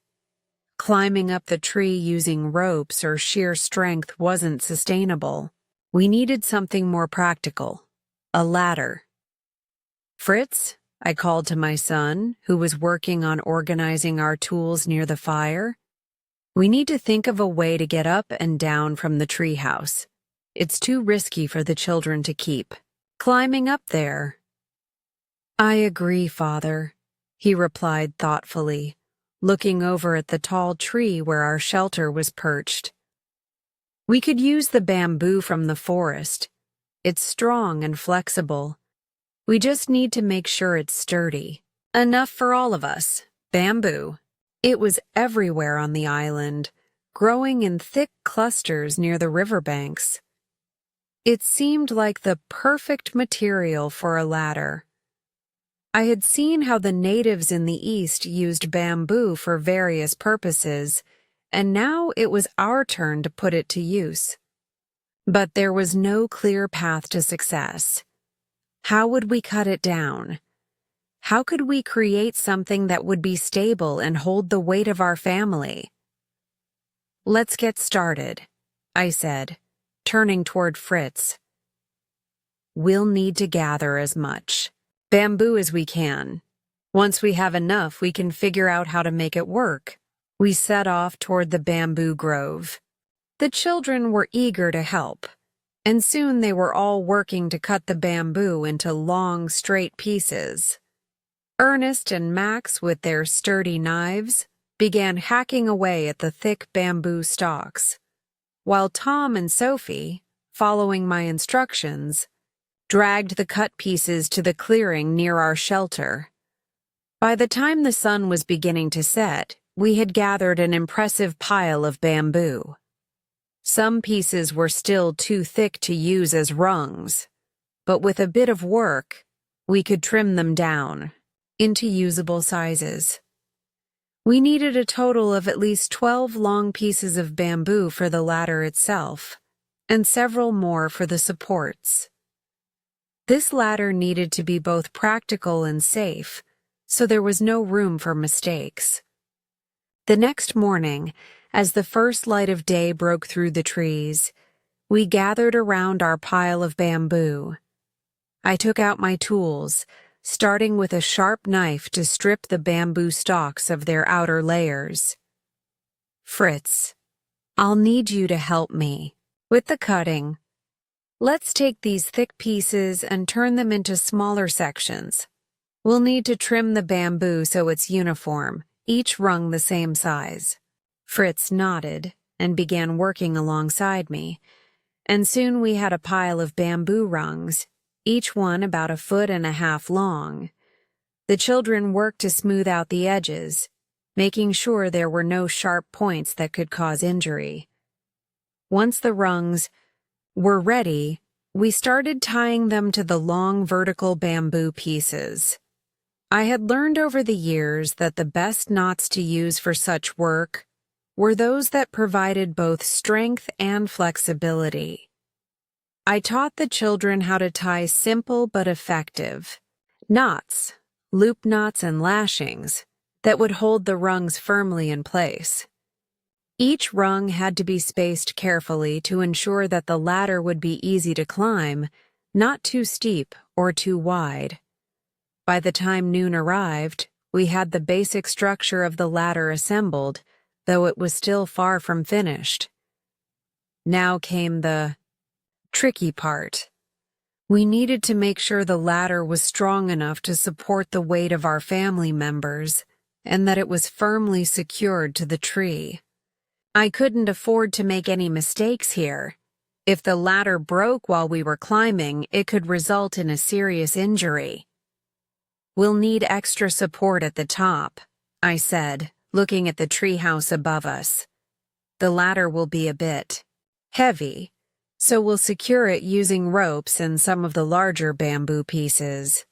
Speaker 1: Climbing up the tree using ropes or sheer strength wasn't sustainable. We needed something more practical, a ladder. "Fritz," I called to my son, who was working on organizing our tools near the fire, "we need to think of a way to get up and down from the treehouse. It's too risky for the children to keep climbing up there." "I agree, Father," he replied thoughtfully, looking over at the tall tree where our shelter was perched. "We could use the bamboo from the forest. It's strong and flexible. We just need to make sure it's sturdy. Enough for all of us. Bamboo." It was everywhere on the island, growing in thick clusters near the riverbanks. It seemed like the perfect material for a ladder. I had seen how the natives in the East used bamboo for various purposes, and now it was our turn to put it to use. But there was no clear path to success. How would we cut it down? How could we create something that would be stable and hold the weight of our family? "Let's get started," I said, turning toward Fritz. "We'll need to gather as much bamboo as we can. Once we have enough, we can figure out how to make it work." We set off toward the bamboo grove. The children were eager to help, and soon they were all working to cut the bamboo into long, straight pieces. Ernest and Max, with their sturdy knives, began hacking away at the thick bamboo stalks, while Tom and Sophie, following my instructions, dragged the cut pieces to the clearing near our shelter. By the time the sun was beginning to set, we had gathered an impressive pile of bamboo. Some pieces were still too thick to use as rungs, but with a bit of work, we could trim them down into usable sizes. We needed a total of at least 12 long pieces of bamboo for the ladder itself, and several more for the supports. This ladder needed to be both practical and safe, so there was no room for mistakes. The next morning, as the first light of day broke through the trees, we gathered around our pile of bamboo. I took out my tools, starting with a sharp knife to strip the bamboo stalks of their outer layers. "Fritz, I'll need you to help me with the cutting. Let's take these thick pieces and turn them into smaller sections. We'll need to trim the bamboo so it's uniform, each rung the same size." Fritz nodded and began working alongside me, and soon we had a pile of bamboo rungs, each one about 1.5 feet long. The children worked to smooth out the edges, making sure there were no sharp points that could cause injury. Once the rungs were ready, we started tying them to the long vertical bamboo pieces. I had learned over the years that the best knots to use for such work were those that provided both strength and flexibility. I taught the children how to tie simple but effective knots, loop knots and lashings, that would hold the rungs firmly in place. Each rung had to be spaced carefully to ensure that the ladder would be easy to climb, not too steep or too wide. By the time noon arrived, we had the basic structure of the ladder assembled, though it was still far from finished. Now came the tricky part. We needed to make sure the ladder was strong enough to support the weight of our family members, and that it was firmly secured to the tree. I couldn't afford to make any mistakes here. If the ladder broke while we were climbing, it could result in a serious injury. "We'll need extra support at the top," I said, looking at the treehouse above us. "The ladder will be a bit heavy, so we'll secure it using ropes and some of the larger bamboo pieces."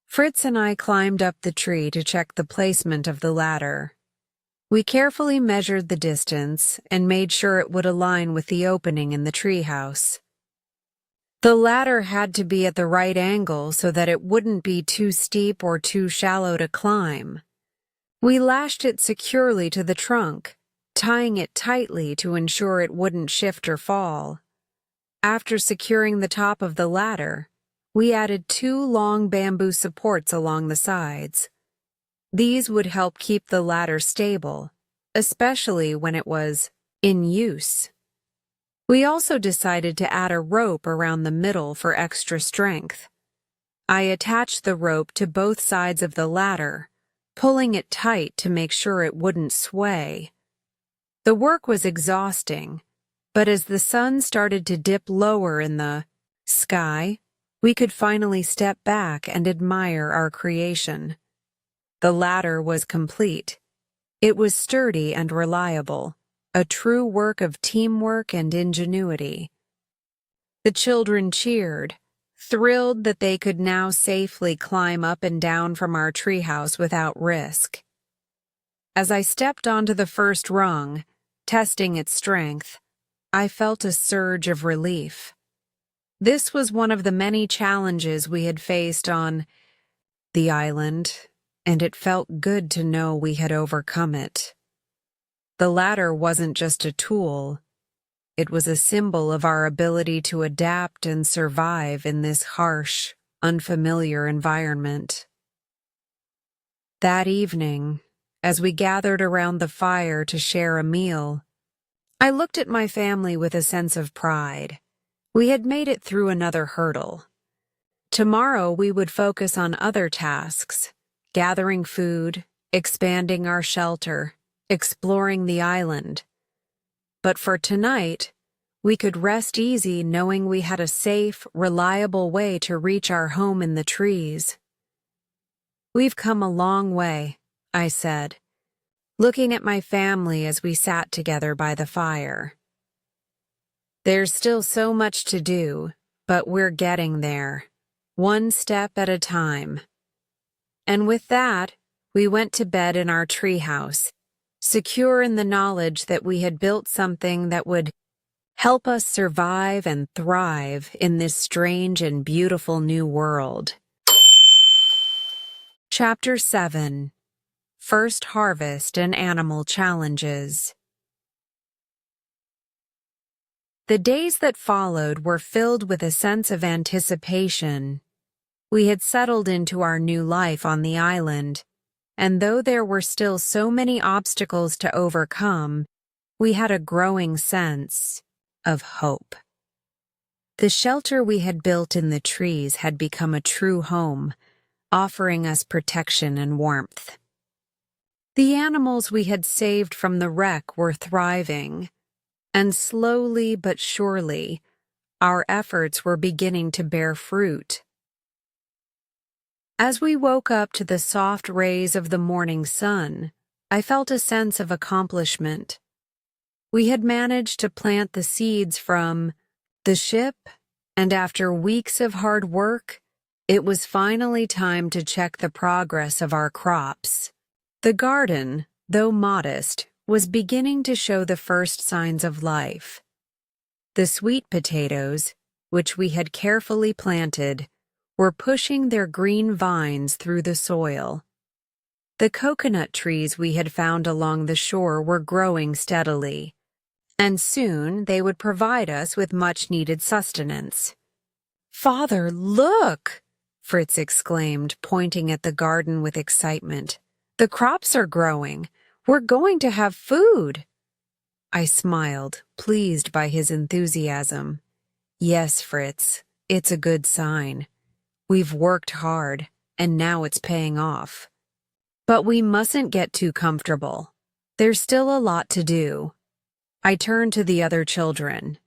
Speaker 1: Fritz and I climbed up the tree to check the placement of the ladder. We carefully measured the distance and made sure it would align with the opening in the treehouse. The ladder had to be at the right angle so that it wouldn't be too steep or too shallow to climb. We lashed it securely to the trunk, tying it tightly to ensure it wouldn't shift or fall. After securing the top of the ladder, we added 2 long bamboo supports along the sides. These would help keep the ladder stable, especially when it was in use. We also decided to add a rope around the middle for extra strength. I attached the rope to both sides of the ladder, pulling it tight to make sure it wouldn't sway. The work was exhausting, but as the sun started to dip lower in the sky, we could finally step back and admire our creation. The ladder was complete. It was sturdy and reliable, a true work of teamwork and ingenuity. The children cheered, thrilled that they could now safely climb up and down from our treehouse without risk. As I stepped onto the first rung, testing its strength, I felt a surge of relief. This was one of the many challenges we had faced on the island, and it felt good to know we had overcome it. The ladder wasn't just a tool, it was a symbol of our ability to adapt and survive in this harsh, unfamiliar environment. That evening, as we gathered around the fire to share a meal, I looked at my family with a sense of pride. We had made it through another hurdle. Tomorrow we would focus on other tasks, gathering food, expanding our shelter, exploring the island. But for tonight, we could rest easy knowing we had a safe, reliable way to reach our home in the trees. "We've come a long way," I said, looking at my family as we sat together by the fire. "There's still so much to do, but we're getting there, one step at a time." And with that, we went to bed in our treehouse, secure in the knowledge that we had built something that would help us survive and thrive in this strange and beautiful new world. Chapter 7: First Harvest and Animal Challenges. The days that followed were filled with a sense of anticipation. We had settled into our new life on the island, and though there were still so many obstacles to overcome, we had a growing sense of hope. The shelter we had built in the trees had become a true home, offering us protection and warmth. The animals we had saved from the wreck were thriving, and slowly but surely, our efforts were beginning to bear fruit. As we woke up to the soft rays of the morning sun, I felt a sense of accomplishment. We had managed to plant the seeds from the ship, and after weeks of hard work, it was finally time to check the progress of our crops. The garden, though modest, was beginning to show the first signs of life. The sweet potatoes, which we had carefully planted, were pushing their green vines through the soil. The coconut trees we had found along the shore were growing steadily, and soon they would provide us with much-needed sustenance. "Father, look!" Fritz exclaimed, pointing at the garden with excitement. "The crops are growing. We're going to have food." I smiled, pleased by his enthusiasm. "Yes, Fritz, it's a good sign. We've worked hard, and now it's paying off. But we mustn't get too comfortable. There's still a lot to do." I turned to the other children.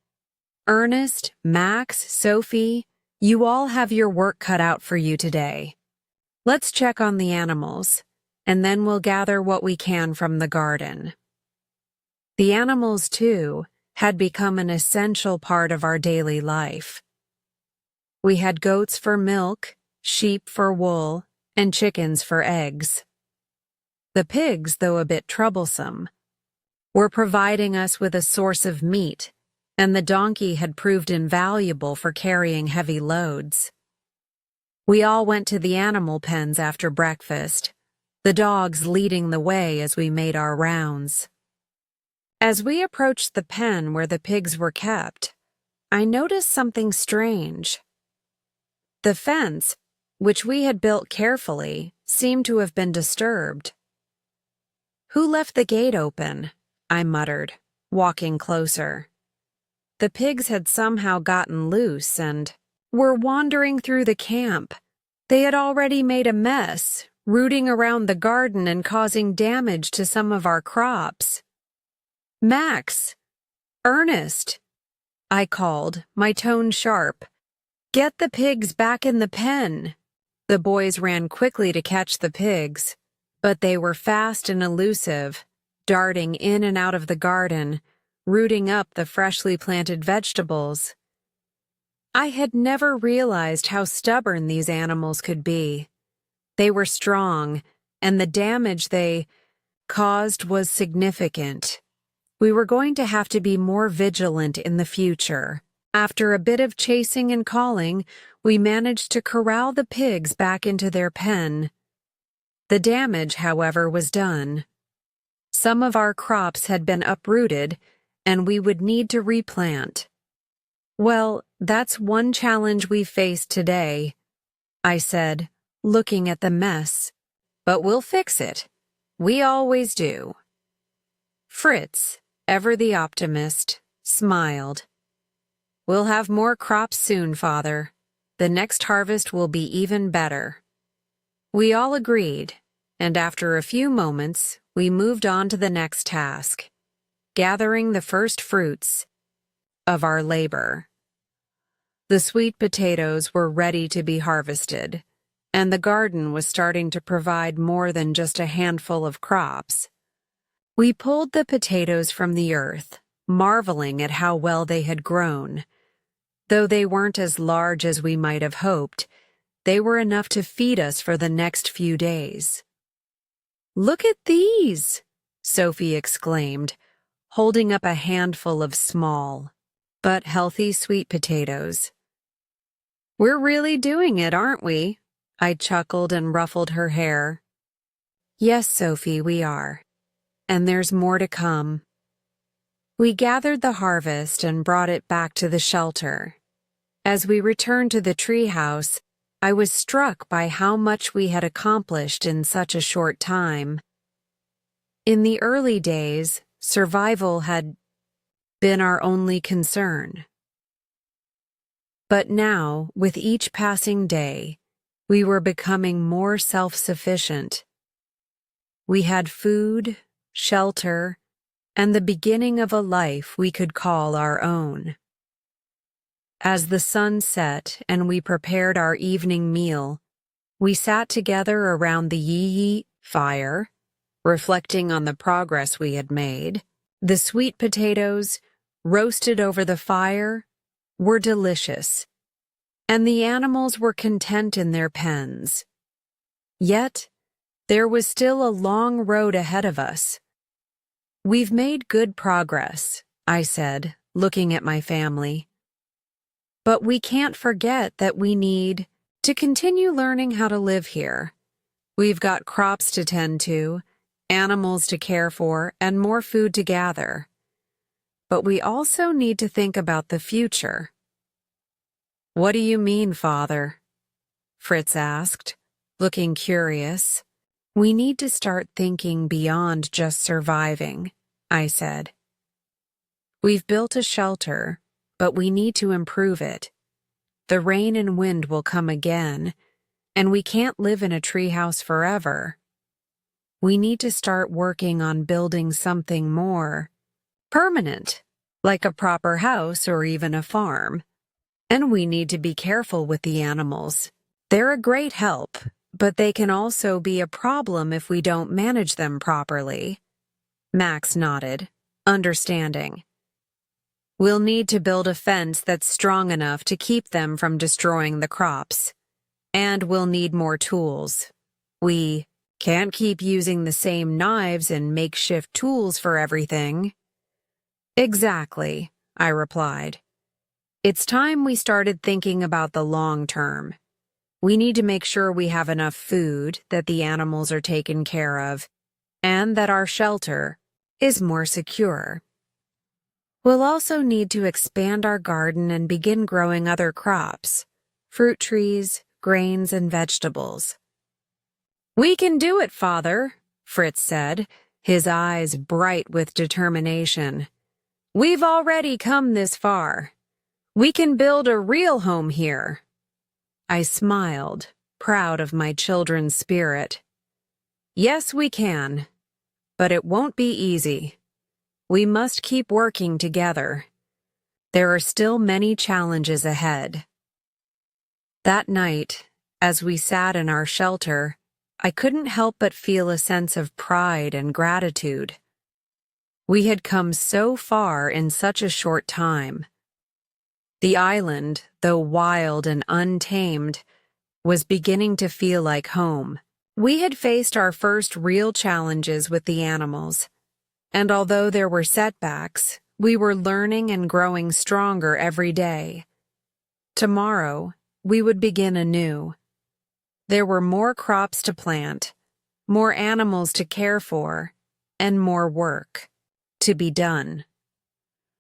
Speaker 1: "Ernest, Max, Sophie, you all have your work cut out for you today. Let's check on the animals, and then we'll gather what we can from the garden." The animals, too, had become an essential part of our daily life. We had goats for milk, sheep for wool, and chickens for eggs. The pigs, though a bit troublesome, were providing us with a source of meat, and the donkey had proved invaluable for carrying heavy loads. We all went to the animal pens after breakfast, the dogs leading the way as we made our rounds. As we approached the pen where the pigs were kept, I noticed something strange. The fence, which we had built carefully, seemed to have been disturbed. "Who left the gate open?" I muttered, walking closer. The pigs had somehow gotten loose and were wandering through the camp. They had already made a mess, rooting around the garden and causing damage to some of our crops. "Max! Ernest!" I called, my tone sharp. "Get the pigs back in the pen." The boys ran quickly to catch the pigs, but they were fast and elusive, darting in and out of the garden, rooting up the freshly planted vegetables. I had never realized how stubborn these animals could be. They were strong, and the damage they caused was significant. We were going to have to be more vigilant in the future. After a bit of chasing and calling, we managed to corral the pigs back into their pen. The damage, however, was done. Some of our crops had been uprooted, and we would need to replant. "Well, that's one challenge we faced today," I said, looking at the mess. "But we'll fix it. We always do." Fritz, ever the optimist, smiled. "We'll have more crops soon, Father. The next harvest will be even better." We all agreed, and after a few moments, we moved on to the next task, gathering the first fruits of our labor. The sweet potatoes were ready to be harvested, and the garden was starting to provide more than just a handful of crops. We pulled the potatoes from the earth, marveling at how well they had grown. Though they weren't as large as we might have hoped, they were enough to feed us for the next few days. "Look at these!" Sophie exclaimed, holding up a handful of small but healthy sweet potatoes. "We're really doing it, aren't we?" I chuckled and ruffled her hair. "Yes, Sophie, we are. And there's more to come." We gathered the harvest and brought it back to the shelter. As we returned to the treehouse, I was struck by how much we had accomplished in such a short time. In the early days, survival had been our only concern. But now, with each passing day, we were becoming more self-sufficient. We had food, shelter, and the beginning of a life we could call our own. As the sun set and we prepared our evening meal, we sat together around the yee-yee fire, reflecting on the progress we had made. The sweet potatoes, roasted over the fire, were delicious, and the animals were content in their pens. Yet, there was still a long road ahead of us. "We've made good progress," I said, looking at my family. "But we can't forget that we need to continue learning how to live here. We've got crops to tend to, animals to care for, and more food to gather. But we also need to think about the future." "What do you mean, Father?" Fritz asked, looking curious. "We need to start thinking beyond just surviving," I said. "We've built a shelter, but we need to improve it. The rain and wind will come again, and we can't live in a treehouse forever. We need to start working on building something more permanent, like a proper house or even a farm. And we need to be careful with the animals. They're a great help, but they can also be a problem if we don't manage them properly." Max nodded, understanding. "We'll need to build a fence that's strong enough to keep them from destroying the crops. And we'll need more tools. We can't keep using the same knives and makeshift tools for everything." "Exactly," I replied. "It's time we started thinking about the long term. We need to make sure we have enough food, that the animals are taken care of, and that our shelter is more secure. We'll also need to expand our garden and begin growing other crops, fruit trees, grains, and vegetables." "We can do it, Father," Fritz said, his eyes bright with determination. "We've already come this far. We can build a real home here." I smiled, proud of my children's spirit. "Yes, we can. But it won't be easy. We must keep working together. There are still many challenges ahead." That night, as we sat in our shelter, I couldn't help but feel a sense of pride and gratitude. We had come so far in such a short time. The island, though wild and untamed, was beginning to feel like home. We had faced our first real challenges with the animals, and although there were setbacks, we were learning and growing stronger every day. Tomorrow, we would begin anew. There were more crops to plant, more animals to care for, and more work to be done.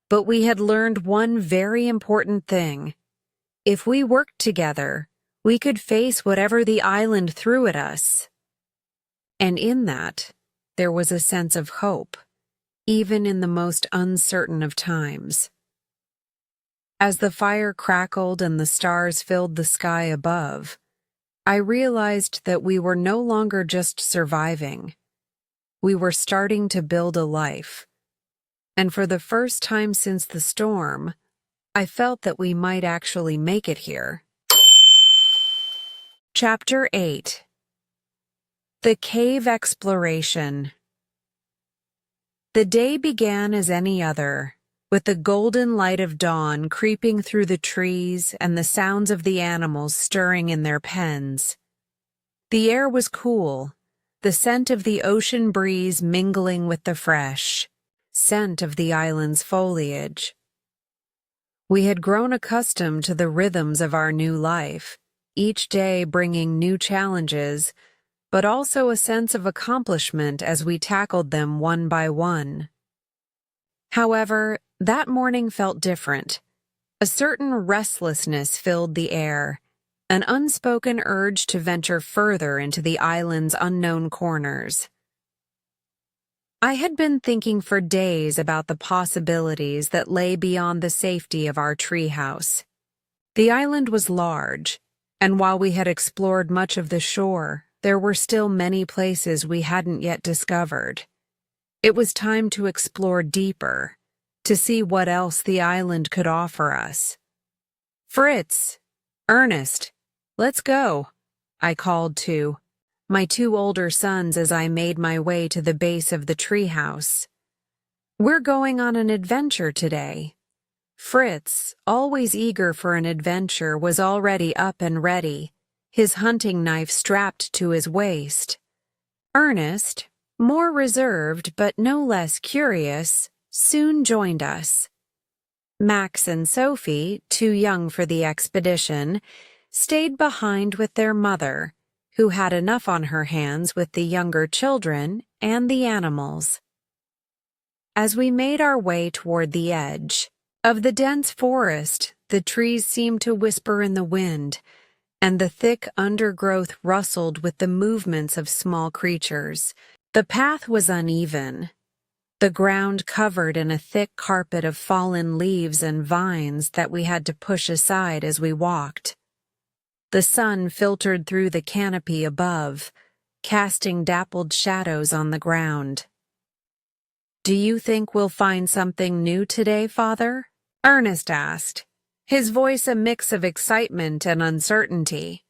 Speaker 1: But we had learned one very important thing. If we worked together, we could face whatever the island threw at us. And in that, there was a sense of hope, even in the most uncertain of times. As the fire crackled and the stars filled the sky above, I realized that we were no longer just surviving. We were starting to build a life. And for the first time since the storm, I felt that we might actually make it here. Chapter 8. The Cave Exploration. The day began as any other, with the golden light of dawn creeping through the trees and the sounds of the animals stirring in their pens. The air was cool, the scent of the ocean breeze mingling with the fresh scent of the island's foliage. We had grown accustomed to the rhythms of our new life, each day bringing new challenges, but also a sense of accomplishment as we tackled them one by one. However, that morning felt different. A certain restlessness filled the air, an unspoken urge to venture further into the island's unknown corners. I had been thinking for days about the possibilities that lay beyond the safety of our treehouse. The island was large, and while we had explored much of the shore, there were still many places we hadn't yet discovered. It was time to explore deeper, to see what else the island could offer us. "Fritz, Ernest, let's go," I called to my two older sons as I made my way to the base of the treehouse. "We're going on an adventure today." Fritz, always eager for an adventure, was already up and ready, his hunting knife strapped to his waist. Ernest, more reserved but no less curious, soon joined us. Max and Sophie, too young for the expedition, stayed behind with their mother, who had enough on her hands with the younger children and the animals. As we made our way toward the edge of the dense forest, the trees seemed to whisper in the wind, and the thick undergrowth rustled with the movements of small creatures. The path was uneven, the ground covered in a thick carpet of fallen leaves and vines that we had to push aside as we walked. The sun filtered through the canopy above, casting dappled shadows on the ground. "Do you think we'll find something new today, Father?" Ernest asked, his voice a mix of excitement and uncertainty.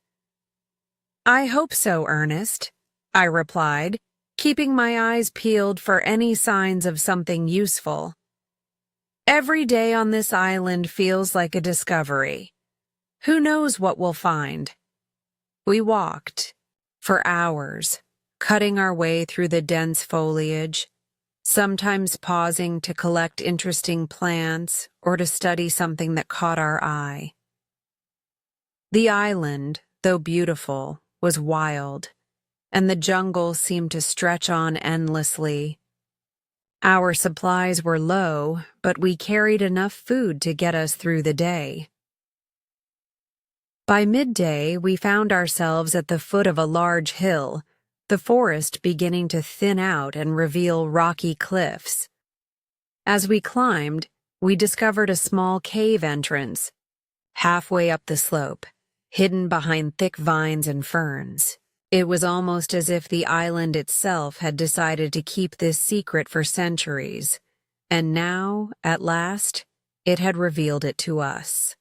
Speaker 1: "I hope so, Ernest," I replied, keeping my eyes peeled for any signs of something useful. Every day on this island feels like a discovery. Who knows what we'll find? We walked for hours, cutting our way through the dense foliage, sometimes pausing to collect interesting plants or to study something that caught our eye. The island, though beautiful, was wild, and the jungle seemed to stretch on endlessly. Our supplies were low, but we carried enough food to get us through the day. By midday, we found ourselves at the foot of a large hill, the forest beginning to thin out and reveal rocky cliffs. As we climbed, we discovered a small cave entrance, halfway up the slope, hidden behind thick vines and ferns. It was almost as if the island itself had decided to keep this secret for centuries, and now, at last, it had revealed it to us.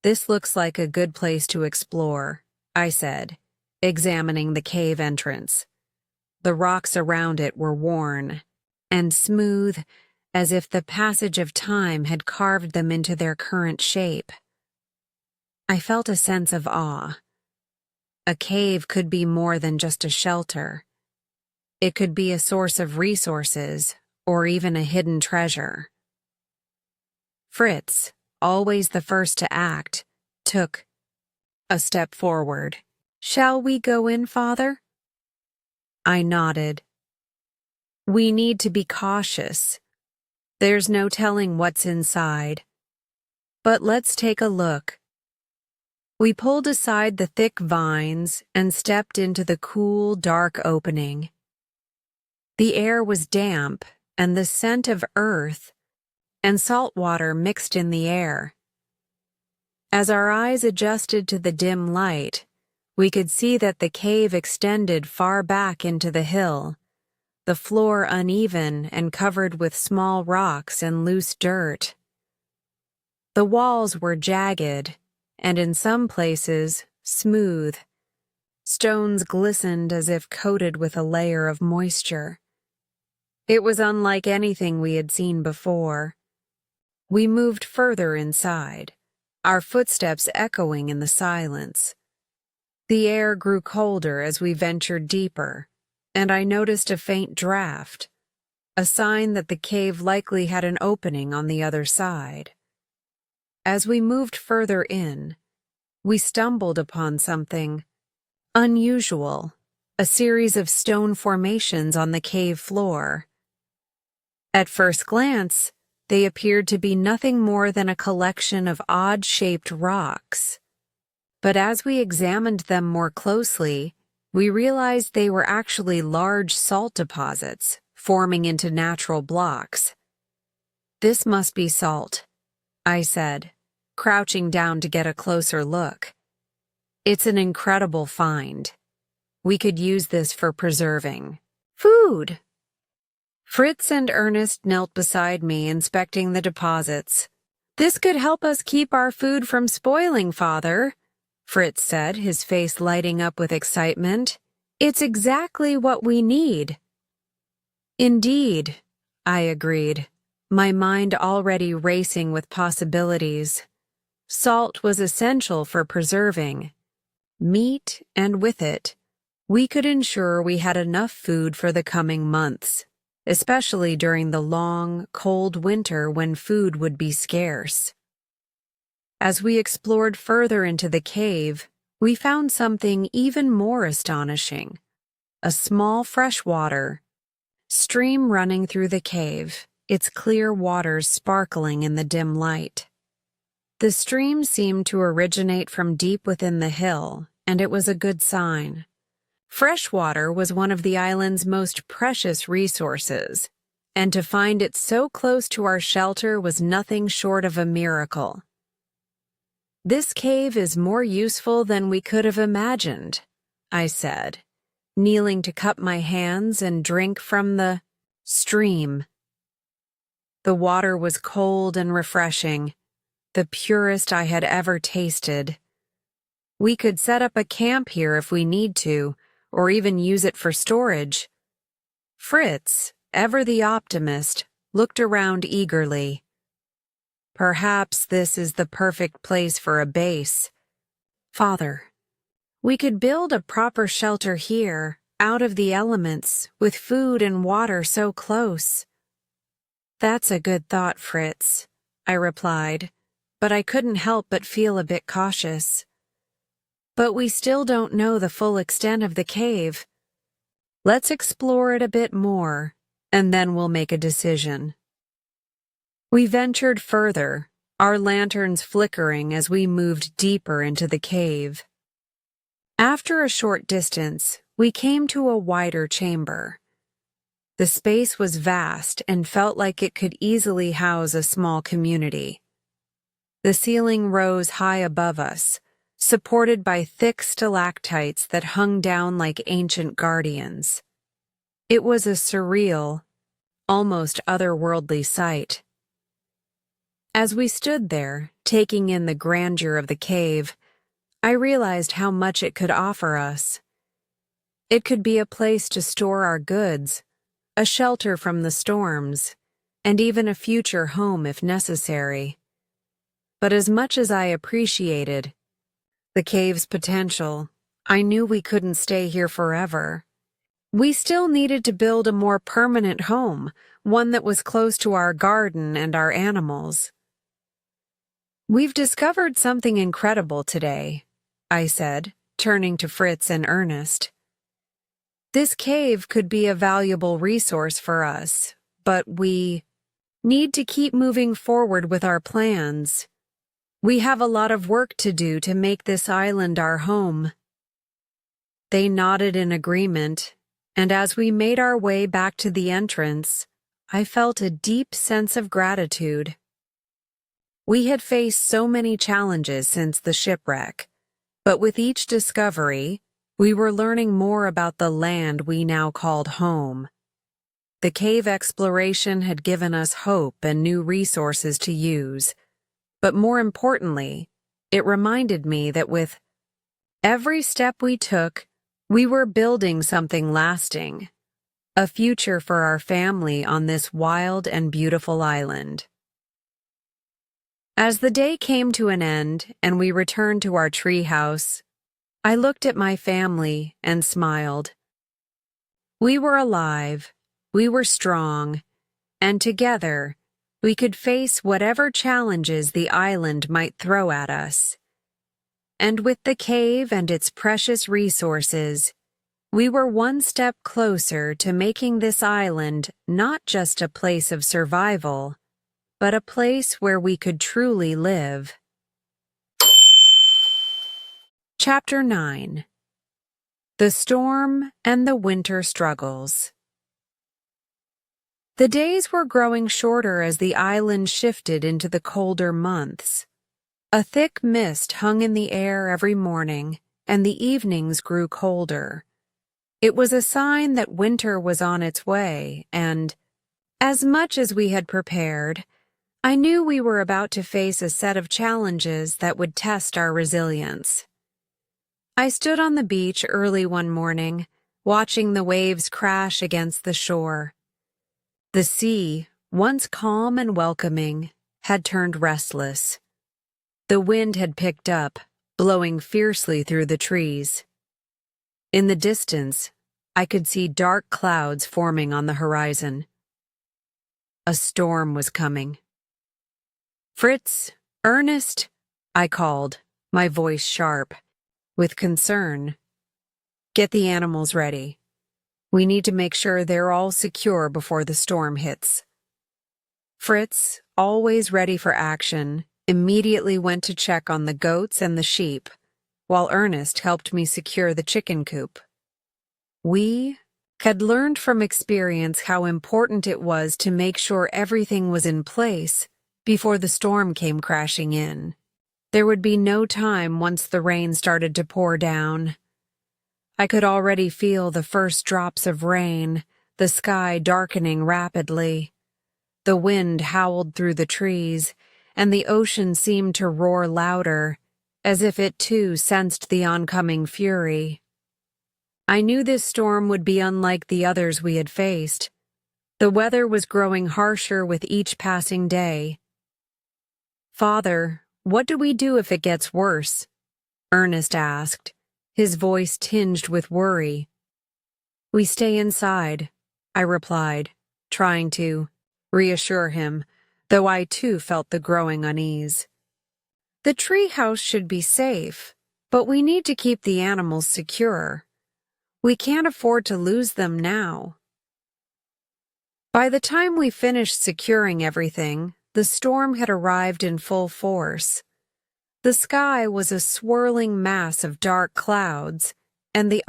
Speaker 1: "This looks like a good place to explore," I said, examining the cave entrance. The rocks around it were worn and smooth, as if the passage of time had carved them into their current shape. I felt a sense of awe. A cave could be more than just a shelter. It could be a source of resources or even a hidden treasure. Fritz, always the first to act, took a step forward. "Shall we go in, Father?" I nodded. "We need to be cautious. There's no telling what's inside. But let's take a look." We pulled aside the thick vines and stepped into the cool, dark opening. The air was damp, and the scent of earth, and salt water mixed in the air. As our eyes adjusted to the dim light, we could see that the cave extended far back into the hill, the floor uneven and covered with small rocks and loose dirt. The walls were jagged, and in some places, smooth. Stones glistened as if coated with a layer of moisture. It was unlike anything we had seen before. We moved further inside, our footsteps echoing in the silence. The air grew colder as we ventured deeper, and I noticed a faint draft, a sign that the cave likely had an opening on the other side. As we moved further in, we stumbled upon something unusual, a series of stone formations on the cave floor. At first glance, they appeared to be nothing more than a collection of odd-shaped rocks. But as we examined them more closely, we realized they were actually large salt deposits forming into natural blocks. "This must be salt," I said, crouching down to get a closer look. "It's an incredible find. We could use this for preserving food." Fritz and Ernest knelt beside me, inspecting the deposits. "This could help us keep our food from spoiling, Father," Fritz said, his face lighting up with excitement. "It's exactly what we need." "Indeed," I agreed, my mind already racing with possibilities. Salt was essential for preserving meat, and with it, we could ensure we had enough food for the coming months, especially during the long, cold winter when food would be scarce. As we explored further into the cave, we found something even more astonishing: a small freshwater stream running through the cave, its clear waters sparkling in the dim light. The stream seemed to originate from deep within the hill, and it was a good sign. Fresh water was one of the island's most precious resources, and to find it so close to our shelter was nothing short of a miracle. "This cave is more useful than we could have imagined," I said, kneeling to cup my hands and drink from the stream. The water was cold and refreshing, the purest I had ever tasted. We could set up a camp here if we need to, or even use it for storage. Fritz, ever the optimist, looked around eagerly. "Perhaps this is the perfect place for a base. Father, we could build a proper shelter here, out of the elements, with food and water so close." "That's a good thought, Fritz," I replied, but I couldn't help but feel a bit cautious. "But we still don't know the full extent of the cave. Let's explore it a bit more, and then we'll make a decision." We ventured further, our lanterns flickering as we moved deeper into the cave. After a short distance, we came to a wider chamber. The space was vast and felt like it could easily house a small community. The ceiling rose high above us, supported by thick stalactites that hung down like ancient guardians. It was a surreal, almost otherworldly sight. As we stood there, taking in the grandeur of the cave, I realized how much it could offer us. It could be a place to store our goods, a shelter from the storms, and even a future home if necessary. But as much as I appreciated the cave's potential, I knew we couldn't stay here forever. We still needed to build a more permanent home, one that was close to our garden and our animals. "We've discovered something incredible today," I said, turning to Fritz and Ernest. "This cave could be a valuable resource for us, but we need to keep moving forward with our plans. We have a lot of work to do to make this island our home." They nodded in agreement, and as we made our way back to the entrance, I felt a deep sense of gratitude. We had faced so many challenges since the shipwreck, but with each discovery, we were learning more about the land we now called home. The cave exploration had given us hope and new resources to use, but more importantly, it reminded me that with every step we took, we were building something lasting, a future for our family on this wild and beautiful island. As the day came to an end and we returned to our treehouse, I looked at my family and smiled. We were alive, we were strong, and together we could face whatever challenges the island might throw at us. And with the cave and its precious resources, we were one step closer to making this island not just a place of survival, but a place where we could truly live. Chapter 9. The Storm and the Winter Struggles. The days were growing shorter as the island shifted into the colder months. A thick mist hung in the air every morning, and the evenings grew colder. It was a sign that winter was on its way, and, as much as we had prepared, I knew we were about to face a set of challenges that would test our resilience. I stood on the beach early one morning, watching the waves crash against the shore. The sea, once calm and welcoming, had turned restless. The wind had picked up, blowing fiercely through the trees. In the distance, I could see dark clouds forming on the horizon. A storm was coming. "Fritz, Ernest," I called, my voice sharp, with concern. "Get the animals ready. We need to make sure they're all secure before the storm hits." Fritz, always ready for action, immediately went to check on the goats and the sheep, while Ernest helped me secure the chicken coop. We had learned from experience how important it was to make sure everything was in place before the storm came crashing in. There would be no time once the rain started to pour down. I could already feel the first drops of rain, the sky darkening rapidly. The wind howled through the trees, and the ocean seemed to roar louder, as if it too sensed the oncoming fury. I knew this storm would be unlike the others we had faced. The weather was growing harsher with each passing day. "Father, what do we do if it gets worse?" Ernest asked, his voice tinged with worry. "We stay inside," I replied, trying to reassure him, though I too felt the growing unease. "The treehouse should be safe, but we need to keep the animals secure. We can't afford to lose them now." By the time we finished securing everything, the storm had arrived in full force. The sky was a swirling mass of dark clouds, and the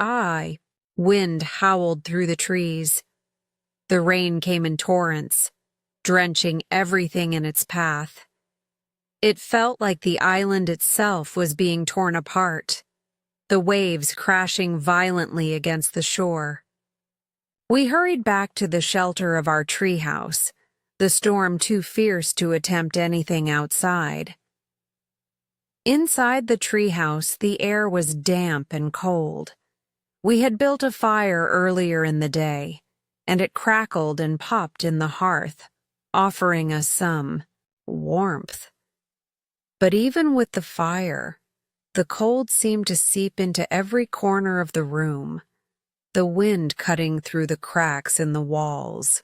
Speaker 1: wind howled through the trees. The rain came in torrents, drenching everything in its path. It felt like the island itself was being torn apart, the waves crashing violently against the shore. We hurried back to the shelter of our treehouse, the storm too fierce to attempt anything outside. Inside the treehouse, the air was damp and cold. We had built a fire earlier in the day, and it crackled and popped in the hearth, offering us some warmth. But even with the fire, the cold seemed to seep into every corner of the room, the wind cutting through the cracks in the walls.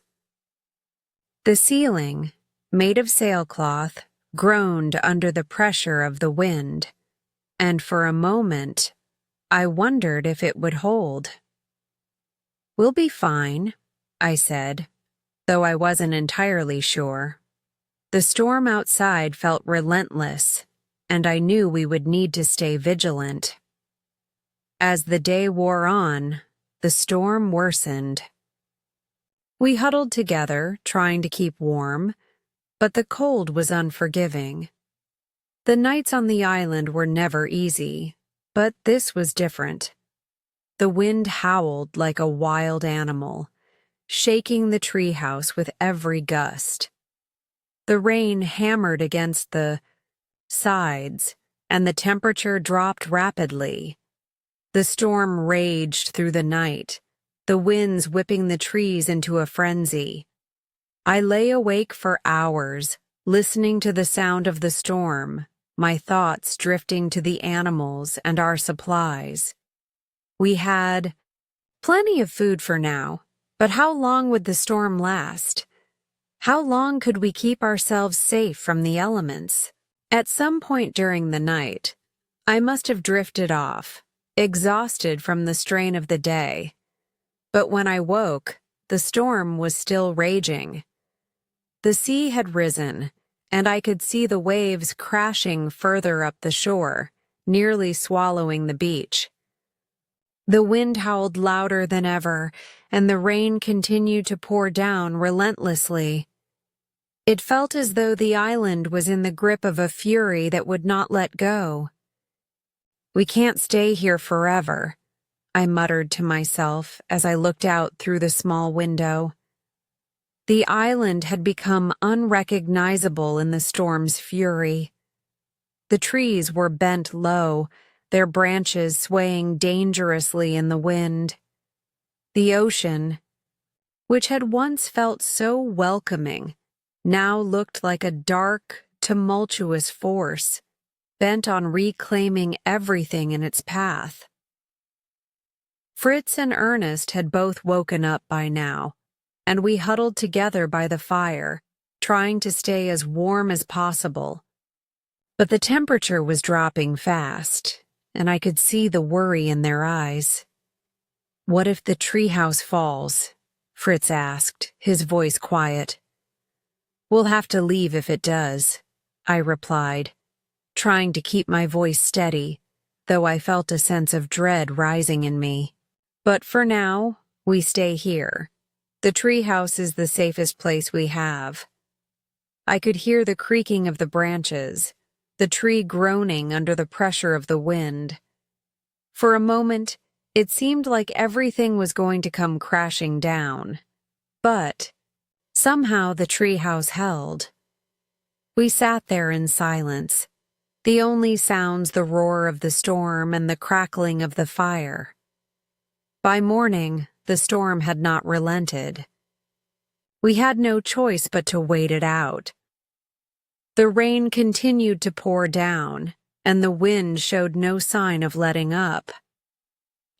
Speaker 1: The ceiling, made of sailcloth, groaned under the pressure of the wind, and for a moment, I wondered if it would hold. "We'll be fine," I said, though I wasn't entirely sure. The storm outside felt relentless, and I knew we would need to stay vigilant. As the day wore on, the storm worsened. We huddled together, trying to keep warm, but the cold was unforgiving. The nights on the island were never easy, but this was different. The wind howled like a wild animal, shaking the treehouse with every gust. The rain hammered against the sides, and the temperature dropped rapidly. The storm raged through the night, the winds whipping the trees into a frenzy. I lay awake for hours, listening to the sound of the storm, my thoughts drifting to the animals and our supplies. We had plenty of food for now, but how long would the storm last? How long could we keep ourselves safe from the elements? At some point during the night, I must have drifted off, exhausted from the strain of the day. But when I woke, the storm was still raging. The sea had risen, and I could see the waves crashing further up the shore, nearly swallowing the beach. The wind howled louder than ever, and the rain continued to pour down relentlessly. It felt as though the island was in the grip of a fury that would not let go. "We can't stay here forever," I muttered to myself as I looked out through the small window. The island had become unrecognizable in the storm's fury. The trees were bent low, their branches swaying dangerously in the wind. The ocean, which had once felt so welcoming, now looked like a dark, tumultuous force, bent on reclaiming everything in its path. Fritz and Ernest had both woken up by now, and we huddled together by the fire, trying to stay as warm as possible. But the temperature was dropping fast, and I could see the worry in their eyes. "What if the treehouse falls?" Fritz asked, his voice quiet. "We'll have to leave if it does," I replied, trying to keep my voice steady, though I felt a sense of dread rising in me. "But for now, we stay here. The treehouse is the safest place we have." I could hear the creaking of the branches, the tree groaning under the pressure of the wind. For a moment, it seemed like everything was going to come crashing down. But somehow the treehouse held. We sat there in silence, the only sounds the roar of the storm and the crackling of the fire. By morning, the storm had not relented. We had no choice but to wait it out. The rain continued to pour down, and the wind showed no sign of letting up.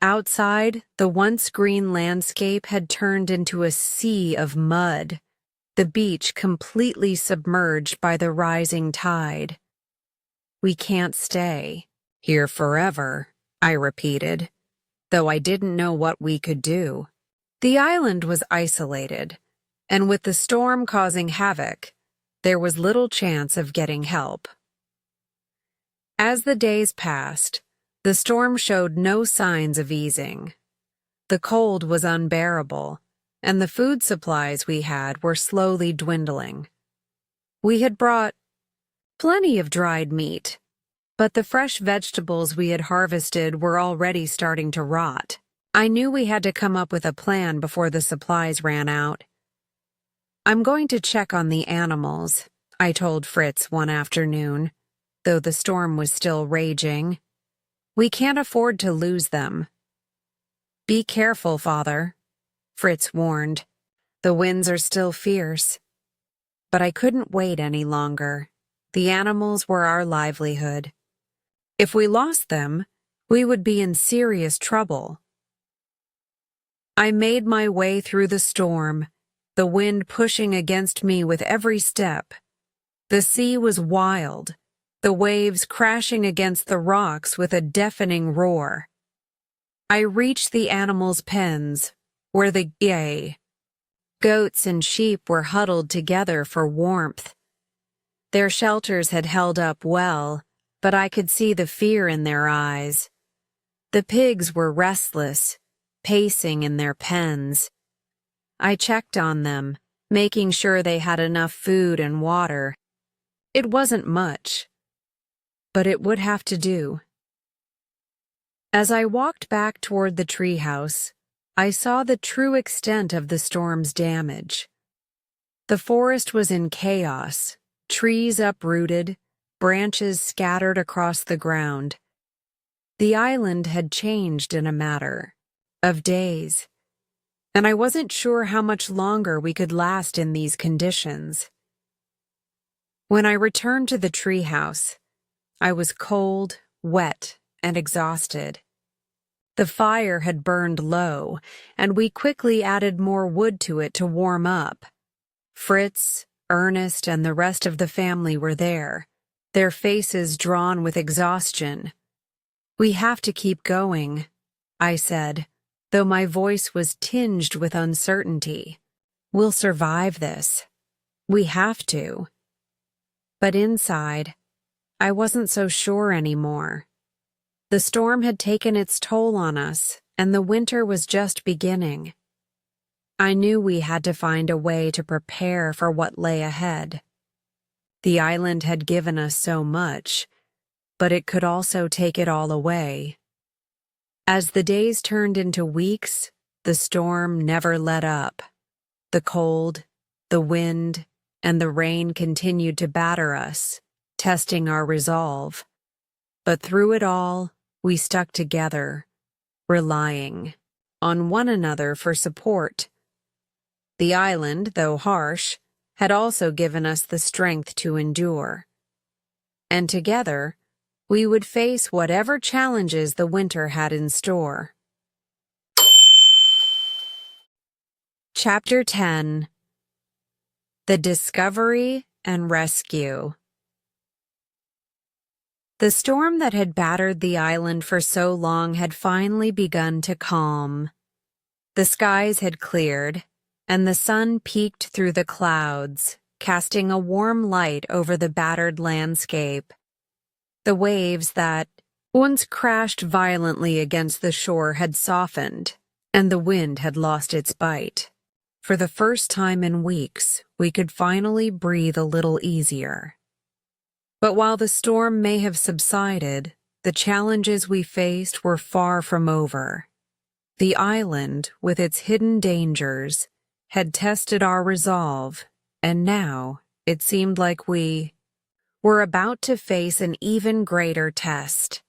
Speaker 1: Outside, the once green landscape had turned into a sea of mud, the beach completely submerged by the rising tide. "We can't stay here forever," I repeated, though I didn't know what we could do. The island was isolated, and with the storm causing havoc, there was little chance of getting help. As the days passed, the storm showed no signs of easing. The cold was unbearable, and the food supplies we had were slowly dwindling. We had brought plenty of dried meat, but the fresh vegetables we had harvested were already starting to rot. I knew we had to come up with a plan before the supplies ran out. "I'm going to check on the animals," I told Fritz one afternoon, though the storm was still raging. "We can't afford to lose them." "Be careful, Father," Fritz warned. "The winds are still fierce." But I couldn't wait any longer. The animals were our livelihood. If we lost them, we would be in serious trouble. I made my way through the storm, the wind pushing against me with every step. The sea was wild, the waves crashing against the rocks with a deafening roar. I reached the animals' pens, where the goats and sheep were huddled together for warmth. Their shelters had held up well, but I could see the fear in their eyes. The pigs were restless, pacing in their pens. I checked on them, making sure they had enough food and water. It wasn't much, but it would have to do. As I walked back toward the treehouse, I saw the true extent of the storm's damage. The forest was in chaos, trees uprooted, branches scattered across the ground. The island had changed in a matter of days, and I wasn't sure how much longer we could last in these conditions. When I returned to the treehouse, I was cold, wet, and exhausted. The fire had burned low, and we quickly added more wood to it to warm up. Fritz, Ernest, and the rest of the family were there, their faces drawn with exhaustion. "We have to keep going," I said, though my voice was tinged with uncertainty. "We'll survive this. We have to." But inside, I wasn't so sure anymore. The storm had taken its toll on us, and the winter was just beginning. I knew we had to find a way to prepare for what lay ahead. The island had given us so much, but it could also take it all away. As the days turned into weeks, the storm never let up. The cold, the wind, and the rain continued to batter us, testing our resolve. But through it all, we stuck together, relying on one another for support. The island, though harsh, had also given us the strength to endure. And together, we would face whatever challenges the winter had in store. Chapter 10: The Discovery and Rescue. The storm that had battered the island for so long had finally begun to calm. The skies had cleared, and the sun peeked through the clouds, casting a warm light over the battered landscape. The waves that once crashed violently against the shore had softened, and the wind had lost its bite. For the first time in weeks, we could finally breathe a little easier. But while the storm may have subsided, the challenges we faced were far from over. The island, with its hidden dangers, had tested our resolve, and now it seemed like we were about to face an even greater test.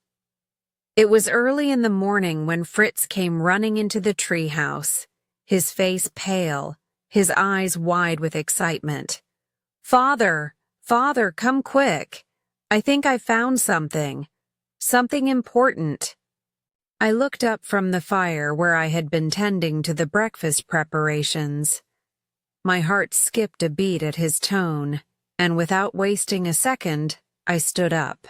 Speaker 1: It was early in the morning when Fritz came running into the treehouse, his face pale, his eyes wide with excitement. "Father! Father, come quick! I think I found something. Something important." I looked up from the fire where I had been tending to the breakfast preparations. My heart skipped a beat at his tone, and without wasting a second, I stood up.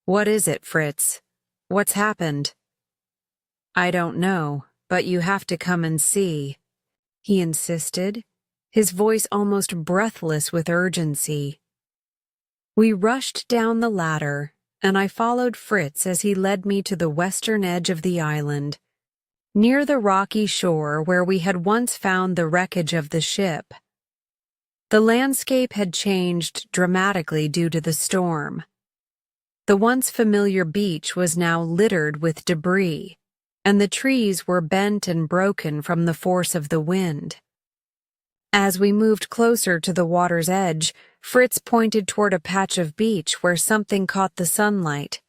Speaker 1: "What is it, Fritz? What's happened?" "I don't know, but you have to come and see," he insisted, his voice almost breathless with urgency. We rushed down the ladder, and I followed Fritz as he led me to the western edge of the island, near the rocky shore where we had once found the wreckage of the ship. The landscape had changed dramatically due to the storm. The once familiar beach was now littered with debris, and the trees were bent and broken from the force of the wind. As we moved closer to the water's edge, Fritz pointed toward a patch of beach where something caught the sunlight.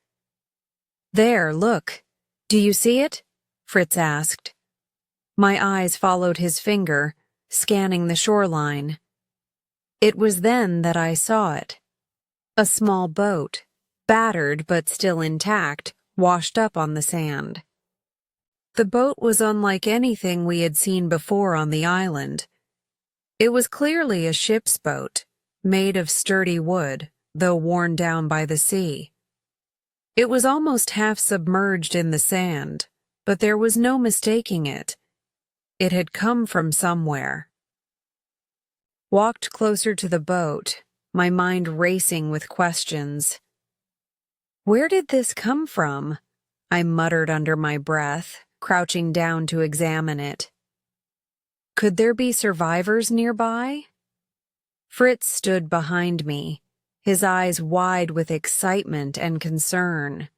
Speaker 1: "There, look. Do you see it?" Fritz asked. My eyes followed his finger, scanning the shoreline. It was then that I saw it. A small boat, battered but still intact, washed up on the sand. The boat was unlike anything we had seen before on the island. It was clearly a ship's boat, made of sturdy wood, though worn down by the sea. It was almost half submerged in the sand, but there was no mistaking it. It had come from somewhere. Walked closer to the boat, my mind racing with questions. "Where did this come from?" I muttered under my breath, crouching down to examine it. Could there be survivors nearby? Fritz stood behind me, his eyes wide with excitement and concern.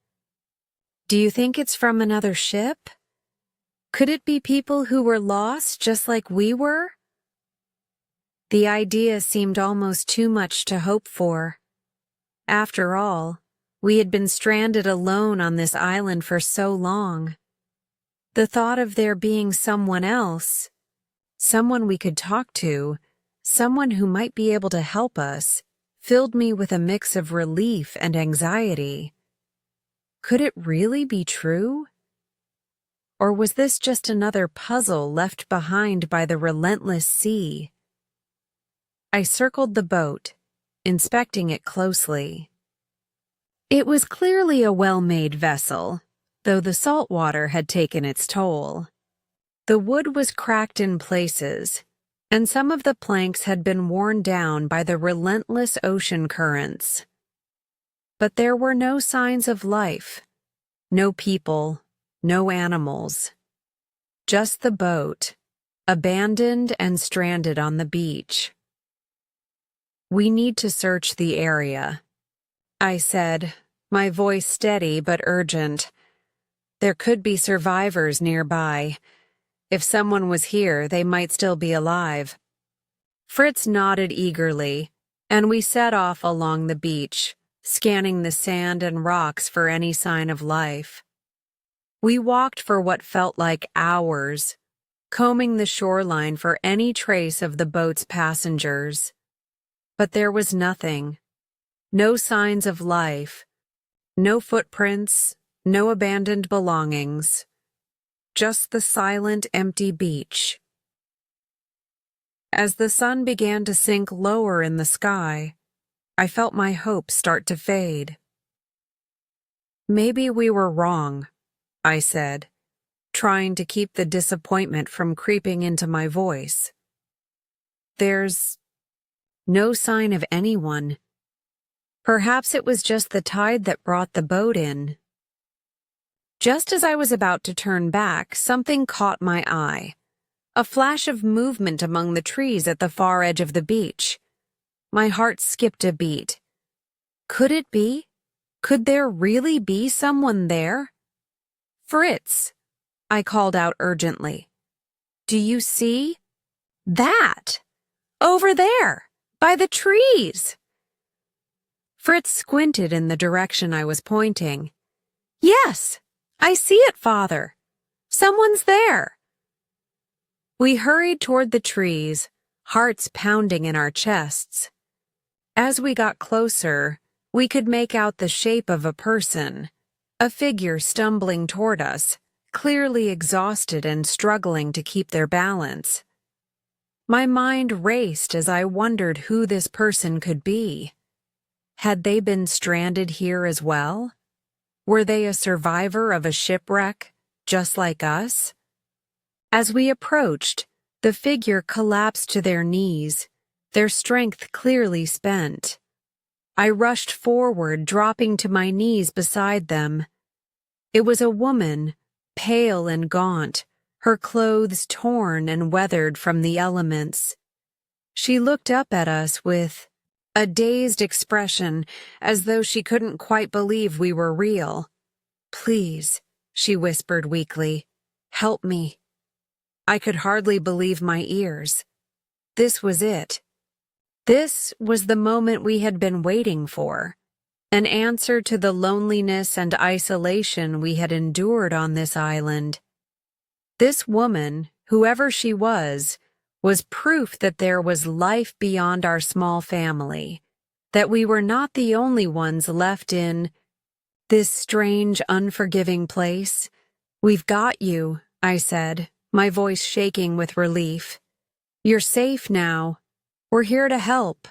Speaker 1: Do you think it's from another ship? Could it be people who were lost just like we were? The idea seemed almost too much to hope for. After all, we had been stranded alone on this island for so long. The thought of there being someone else, someone we could talk to, someone who might be able to help us, filled me with a mix of relief and anxiety. Could it really be true? Or was this just another puzzle left behind by the relentless sea? I circled the boat, inspecting it closely. It was clearly a well-made vessel, though the salt water had taken its toll. The wood was cracked in places, and some of the planks had been worn down by the relentless ocean currents. But there were no signs of life, no people, no animals. Just the boat, abandoned and stranded on the beach. We need to search the area, I said, my voice steady but urgent. There could be survivors nearby. If someone was here, they might still be alive. Fritz nodded eagerly, and we set off along the beach, scanning the sand and rocks for any sign of life. We walked for what felt like hours, combing the shoreline for any trace of the boat's passengers. But there was nothing. No signs of life. No footprints, no abandoned belongings. Just the silent, empty beach. As the sun began to sink lower in the sky, I felt my hopes start to fade. Maybe we were wrong, I said, trying to keep the disappointment from creeping into my voice. There's no sign of anyone. Perhaps it was just the tide that brought the boat in. Just as I was about to turn back, something caught my eye. A flash of movement among the trees at the far edge of the beach. My heart skipped a beat. Could it be? Could there really be someone there? Fritz, I called out urgently. Do you see? That! Over there! By the trees! Fritz squinted in the direction I was pointing. Yes, I see it, Father. Someone's there. We hurried toward the trees, hearts pounding in our chests. As we got closer, we could make out the shape of a person, a figure stumbling toward us, clearly exhausted and struggling to keep their balance. My mind raced as I wondered who this person could be. Had they been stranded here as well? Were they a survivor of a shipwreck, just like us? As we approached, the figure collapsed to their knees, their strength clearly spent. I rushed forward, dropping to my knees beside them. It was a woman, pale and gaunt, her clothes torn and weathered from the elements. She looked up at us with a dazed expression, as though she couldn't quite believe we were real. Please, she whispered weakly, help me. I could hardly believe my ears. This was it. This was the moment we had been waiting for, an answer to the loneliness and isolation we had endured on this island. This woman, whoever she was proof that there was life beyond our small family, that we were not the only ones left in this strange, unforgiving place. We've got you, I said, my voice shaking with relief. You're safe now. We're here to help.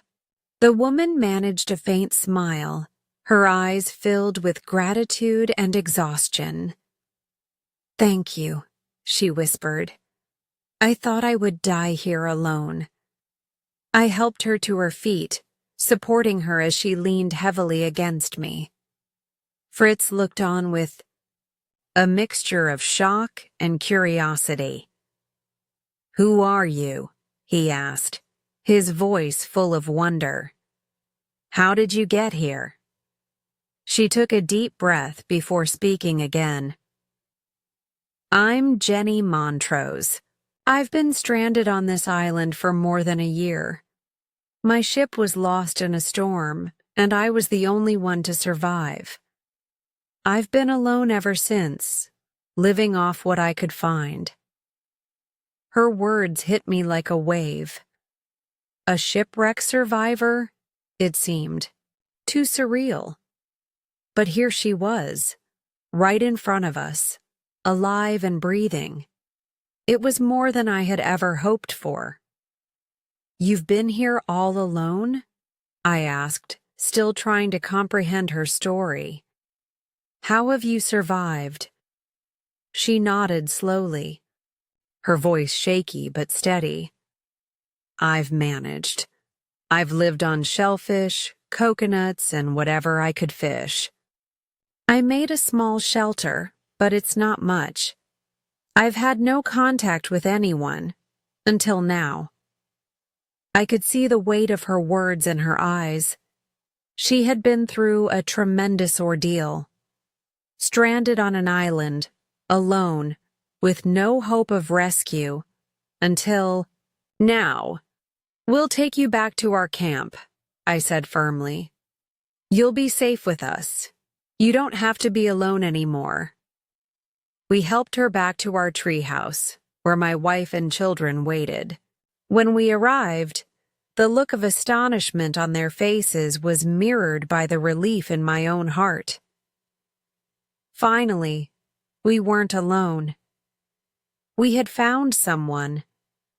Speaker 1: The woman managed a faint smile, her eyes filled with gratitude and exhaustion. Thank you, she whispered. I thought I would die here alone. I helped her to her feet, supporting her as she leaned heavily against me. Fritz looked on with a mixture of shock and curiosity. "Who are you?" he asked, his voice full of wonder. "How did you get here?" She took a deep breath before speaking again. "I'm Jenny Montrose. I've been stranded on this island for more than a year. My ship was lost in a storm, and I was the only one to survive. I've been alone ever since, living off what I could find." Her words hit me like a wave. A shipwreck survivor? It seemed. Too surreal. But here she was, right in front of us, alive and breathing. It was more than I had ever hoped for. "You've been here all alone?" I asked, still trying to comprehend her story. "How have you survived?" She nodded slowly, her voice shaky but steady. "I've managed. I've lived on shellfish, coconuts, and whatever I could fish. I made a small shelter, but it's not much. I've had no contact with anyone, until now." I could see the weight of her words in her eyes. She had been through a tremendous ordeal. Stranded on an island, alone, with no hope of rescue, until now. "We'll take you back to our camp," I said firmly. "You'll be safe with us. You don't have to be alone anymore." We helped her back to our treehouse, where my wife and children waited. When we arrived, the look of astonishment on their faces was mirrored by the relief in my own heart. Finally, we weren't alone. We had found someone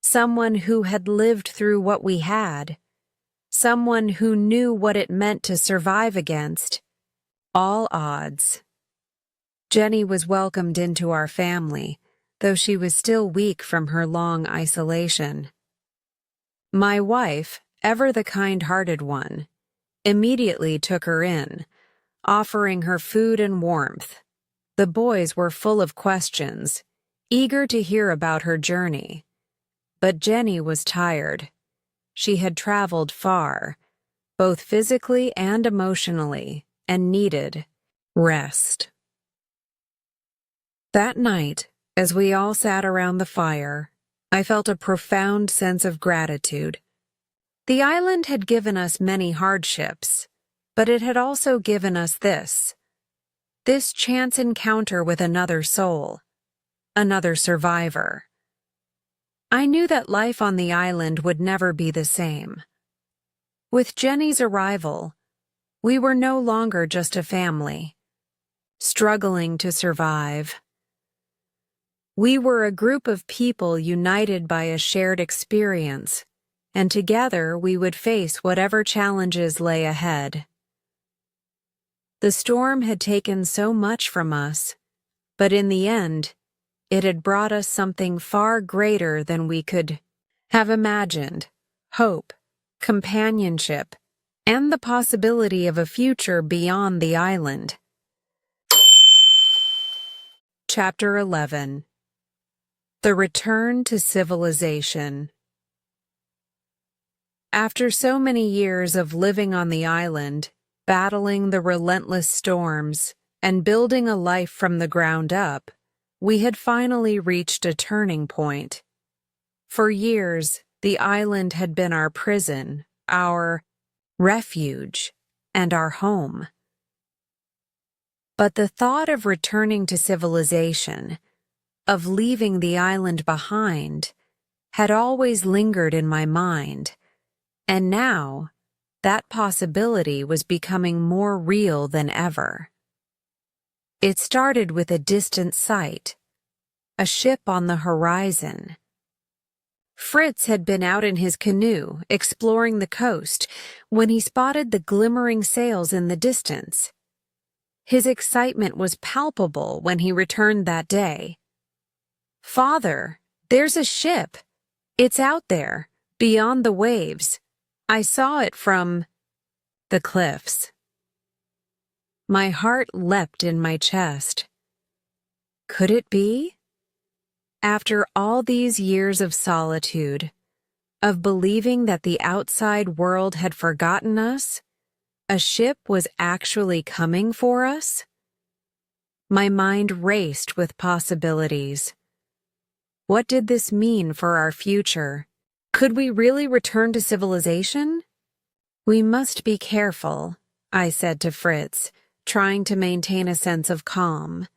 Speaker 1: who had lived through what we had, someone who knew what it meant to survive against all odds. Jenny was welcomed into our family, though she was still weak from her long isolation. My wife, ever the kind-hearted one, immediately took her in, offering her food and warmth. The boys were full of questions, eager to hear about her journey. But Jenny was tired. She had traveled far, both physically and emotionally, and needed rest. That night, as we all sat around the fire, I felt a profound sense of gratitude. The island had given us many hardships, but it had also given us this chance encounter with another soul, another survivor. I knew that life on the island would never be the same. With Jenny's arrival, we were no longer just a family, struggling to survive. We were a group of people united by a shared experience, and together we would face whatever challenges lay ahead. The storm had taken so much from us, but in the end, it had brought us something far greater than we could have imagined: hope, companionship, and the possibility of a future beyond the island. Chapter 11. The Return to Civilization. After so many years of living on the island, battling the relentless storms, and building a life from the ground up, we had finally reached a turning point. For years, the island had been our prison, our refuge, and our home. But the thought of returning to civilization, of leaving the island behind, had always lingered in my mind, and now that possibility was becoming more real than ever. It started with a distant sight, a ship on the horizon. Fritz had been out in his canoe, exploring the coast, when he spotted the glimmering sails in the distance. His excitement was palpable when he returned that day. "Father, there's a ship. It's out there, beyond the waves. I saw it from the cliffs." My heart leapt in my chest. Could it be? After all these years of solitude, of believing that the outside world had forgotten us, a ship was actually coming for us? My mind raced with possibilities. What did this mean for our future? Could we really return to civilization? We must be careful, I said to Fritz, trying to maintain a sense of calm.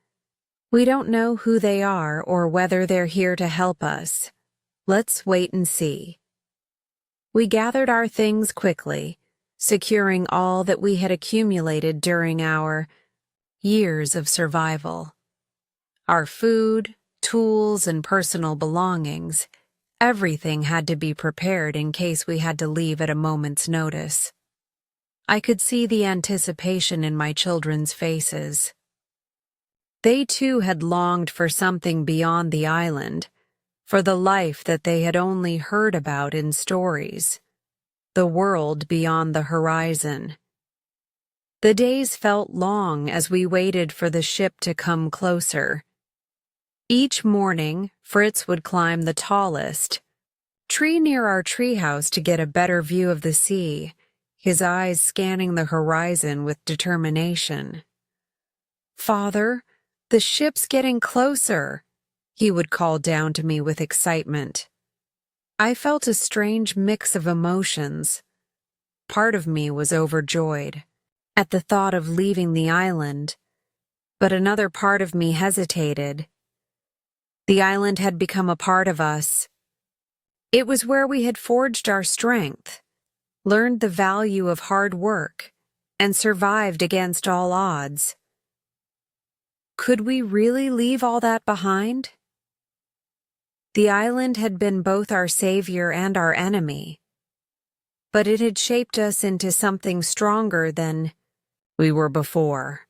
Speaker 1: We don't know who they are or whether they're here to help us. Let's wait and see. We gathered our things quickly, securing all that we had accumulated during our years of survival. Our food, tools, and personal belongings, everything had to be prepared in case we had to leave at a moment's notice. I could see the anticipation in my children's faces. They too had longed for something beyond the island, for the life that they had only heard about in stories, the world beyond the horizon. The days felt long as we waited for the ship to come closer. Each morning, Fritz would climb the tallest tree near our treehouse to get a better view of the sea, his eyes scanning the horizon with determination. "Father, the ship's getting closer," he would call down to me with excitement. I felt a strange mix of emotions. Part of me was overjoyed at the thought of leaving the island, but another part of me hesitated. The island had become a part of us. It was where we had forged our strength, learned the value of hard work, and survived against all odds. Could we really leave all that behind? The island had been both our savior and our enemy, but it had shaped us into something stronger than we were before.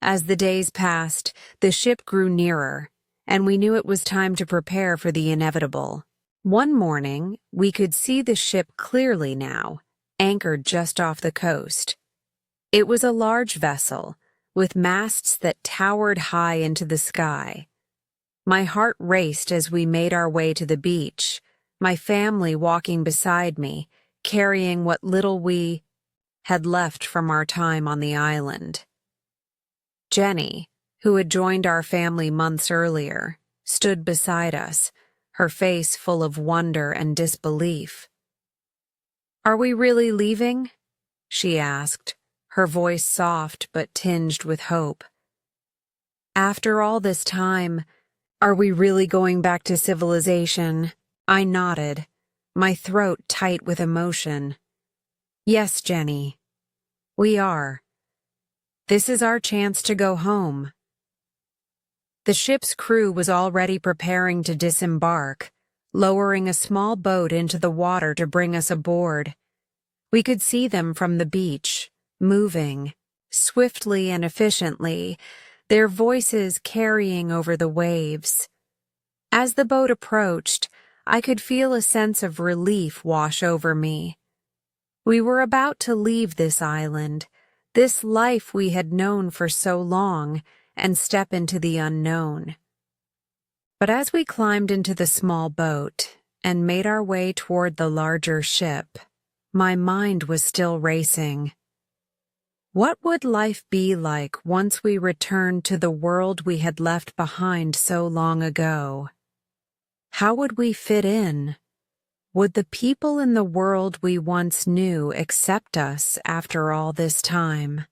Speaker 1: As the days passed, the ship grew nearer, and we knew it was time to prepare for the inevitable. One morning, we could see the ship clearly now, anchored just off the coast. It was a large vessel, with masts that towered high into the sky. My heart raced as we made our way to the beach, my family walking beside me, carrying what little we had left from our time on the island. Jenny, who had joined our family months earlier, stood beside us, her face full of wonder and disbelief. "Are we really leaving?" she asked, her voice soft but tinged with hope. "After all this time, are we really going back to civilization?" I nodded, my throat tight with emotion. "Yes, Jenny, we are. This is our chance to go home." The ship's crew was already preparing to disembark, lowering a small boat into the water to bring us aboard. We could see them from the beach, moving, swiftly and efficiently, their voices carrying over the waves. As the boat approached, I could feel a sense of relief wash over me. We were about to leave this island, this life we had known for so long, and step into the unknown. But as we climbed into the small boat and made our way toward the larger ship, my mind was still racing. What would life be like once we returned to the world we had left behind so long ago? How would we fit in? Would the people in the world we once knew accept us after all this time?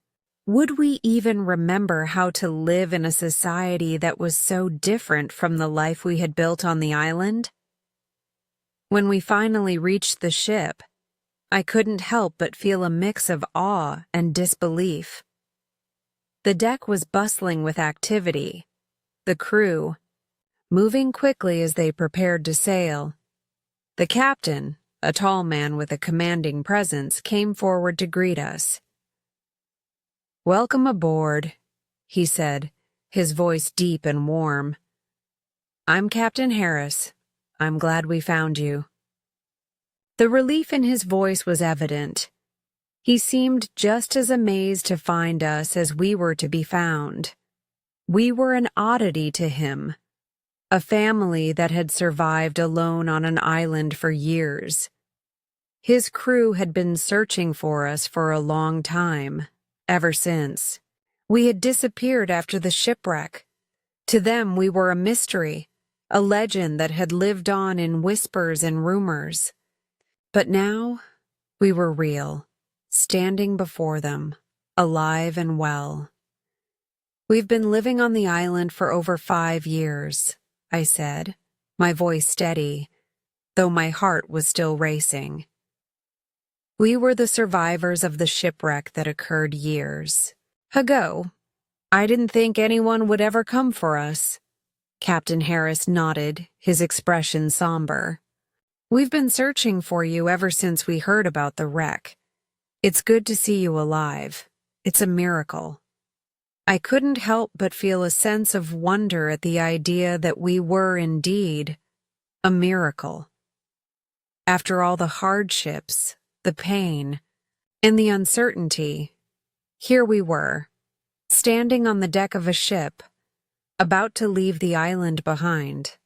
Speaker 1: Would we even remember how to live in a society that was so different from the life we had built on the island? When we finally reached the ship, I couldn't help but feel a mix of awe and disbelief. The deck was bustling with activity, the crew moving quickly as they prepared to sail. The captain, a tall man with a commanding presence, came forward to greet us. "Welcome aboard," he said, his voice deep and warm. "I'm Captain Harris. I'm glad we found you." The relief in his voice was evident. He seemed just as amazed to find us as we were to be found. We were an oddity to him, a family that had survived alone on an island for years. His crew had been searching for us for a long time, ever since. We had disappeared after the shipwreck. To them, we were a mystery, a legend that had lived on in whispers and rumors. But now, we were real, standing before them, alive and well. "We've been living on the island for over 5 years," I said, my voice steady, though my heart was still racing. "We were the survivors of the shipwreck that occurred years ago. I didn't think anyone would ever come for us." Captain Harris nodded, his expression somber. "We've been searching for you ever since we heard about the wreck. It's good to see you alive. It's a miracle." I couldn't help but feel a sense of wonder at the idea that we were indeed a miracle. After all the hardships, the pain, and the uncertainty, here we were, standing on the deck of a ship, about to leave the island behind.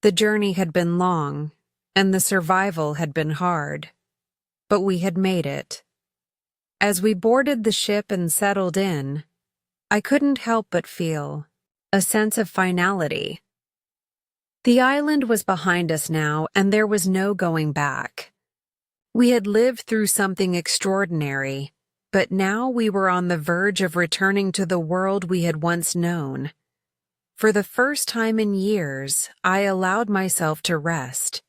Speaker 1: The journey had been long, and the survival had been hard, but we had made it. As we boarded the ship and settled in, I couldn't help but feel a sense of finality. The island was behind us now, and there was no going back. We had lived through something extraordinary, but now we were on the verge of returning to the world we had once known. For the first time in years, I allowed myself to rest.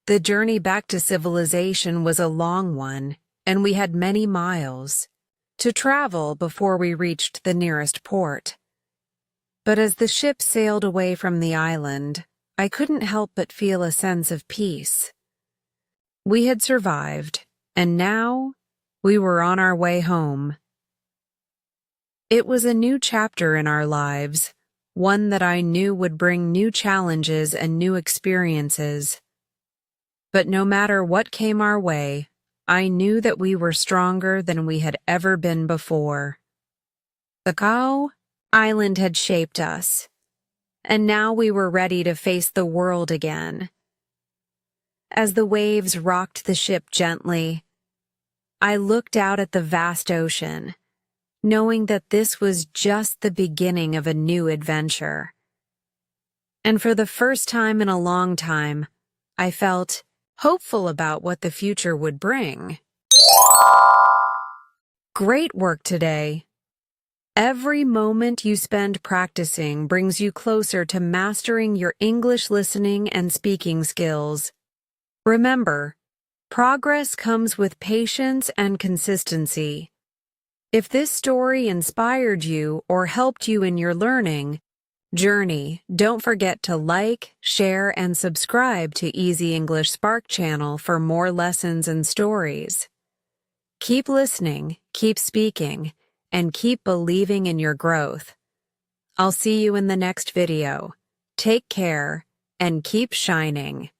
Speaker 1: The journey back to civilization was a long one, and we had many miles to travel before we reached the nearest port. But as the ship sailed away from the island, I couldn't help but feel a sense of peace. We had survived, and now we were on our way home. It was a new chapter in our lives, one that I knew would bring new challenges and new experiences. But no matter what came our way, I knew that we were stronger than we had ever been before. The Kao Island had shaped us, and now we were ready to face the world again. As the waves rocked the ship gently, I looked out at the vast ocean, knowing that this was just the beginning of a new adventure. And for the first time in a long time, I felt hopeful about what the future would bring. Great work today. Every moment you spend practicing brings you closer to mastering your English listening and speaking skills. Remember, progress comes with patience and consistency. If this story inspired you or helped you in your learning journey, don't forget to like, share, and subscribe to Easy English Spark channel for more lessons and stories. Keep listening, keep speaking, and keep believing in your growth. I'll see you in the next video. Take care and keep shining.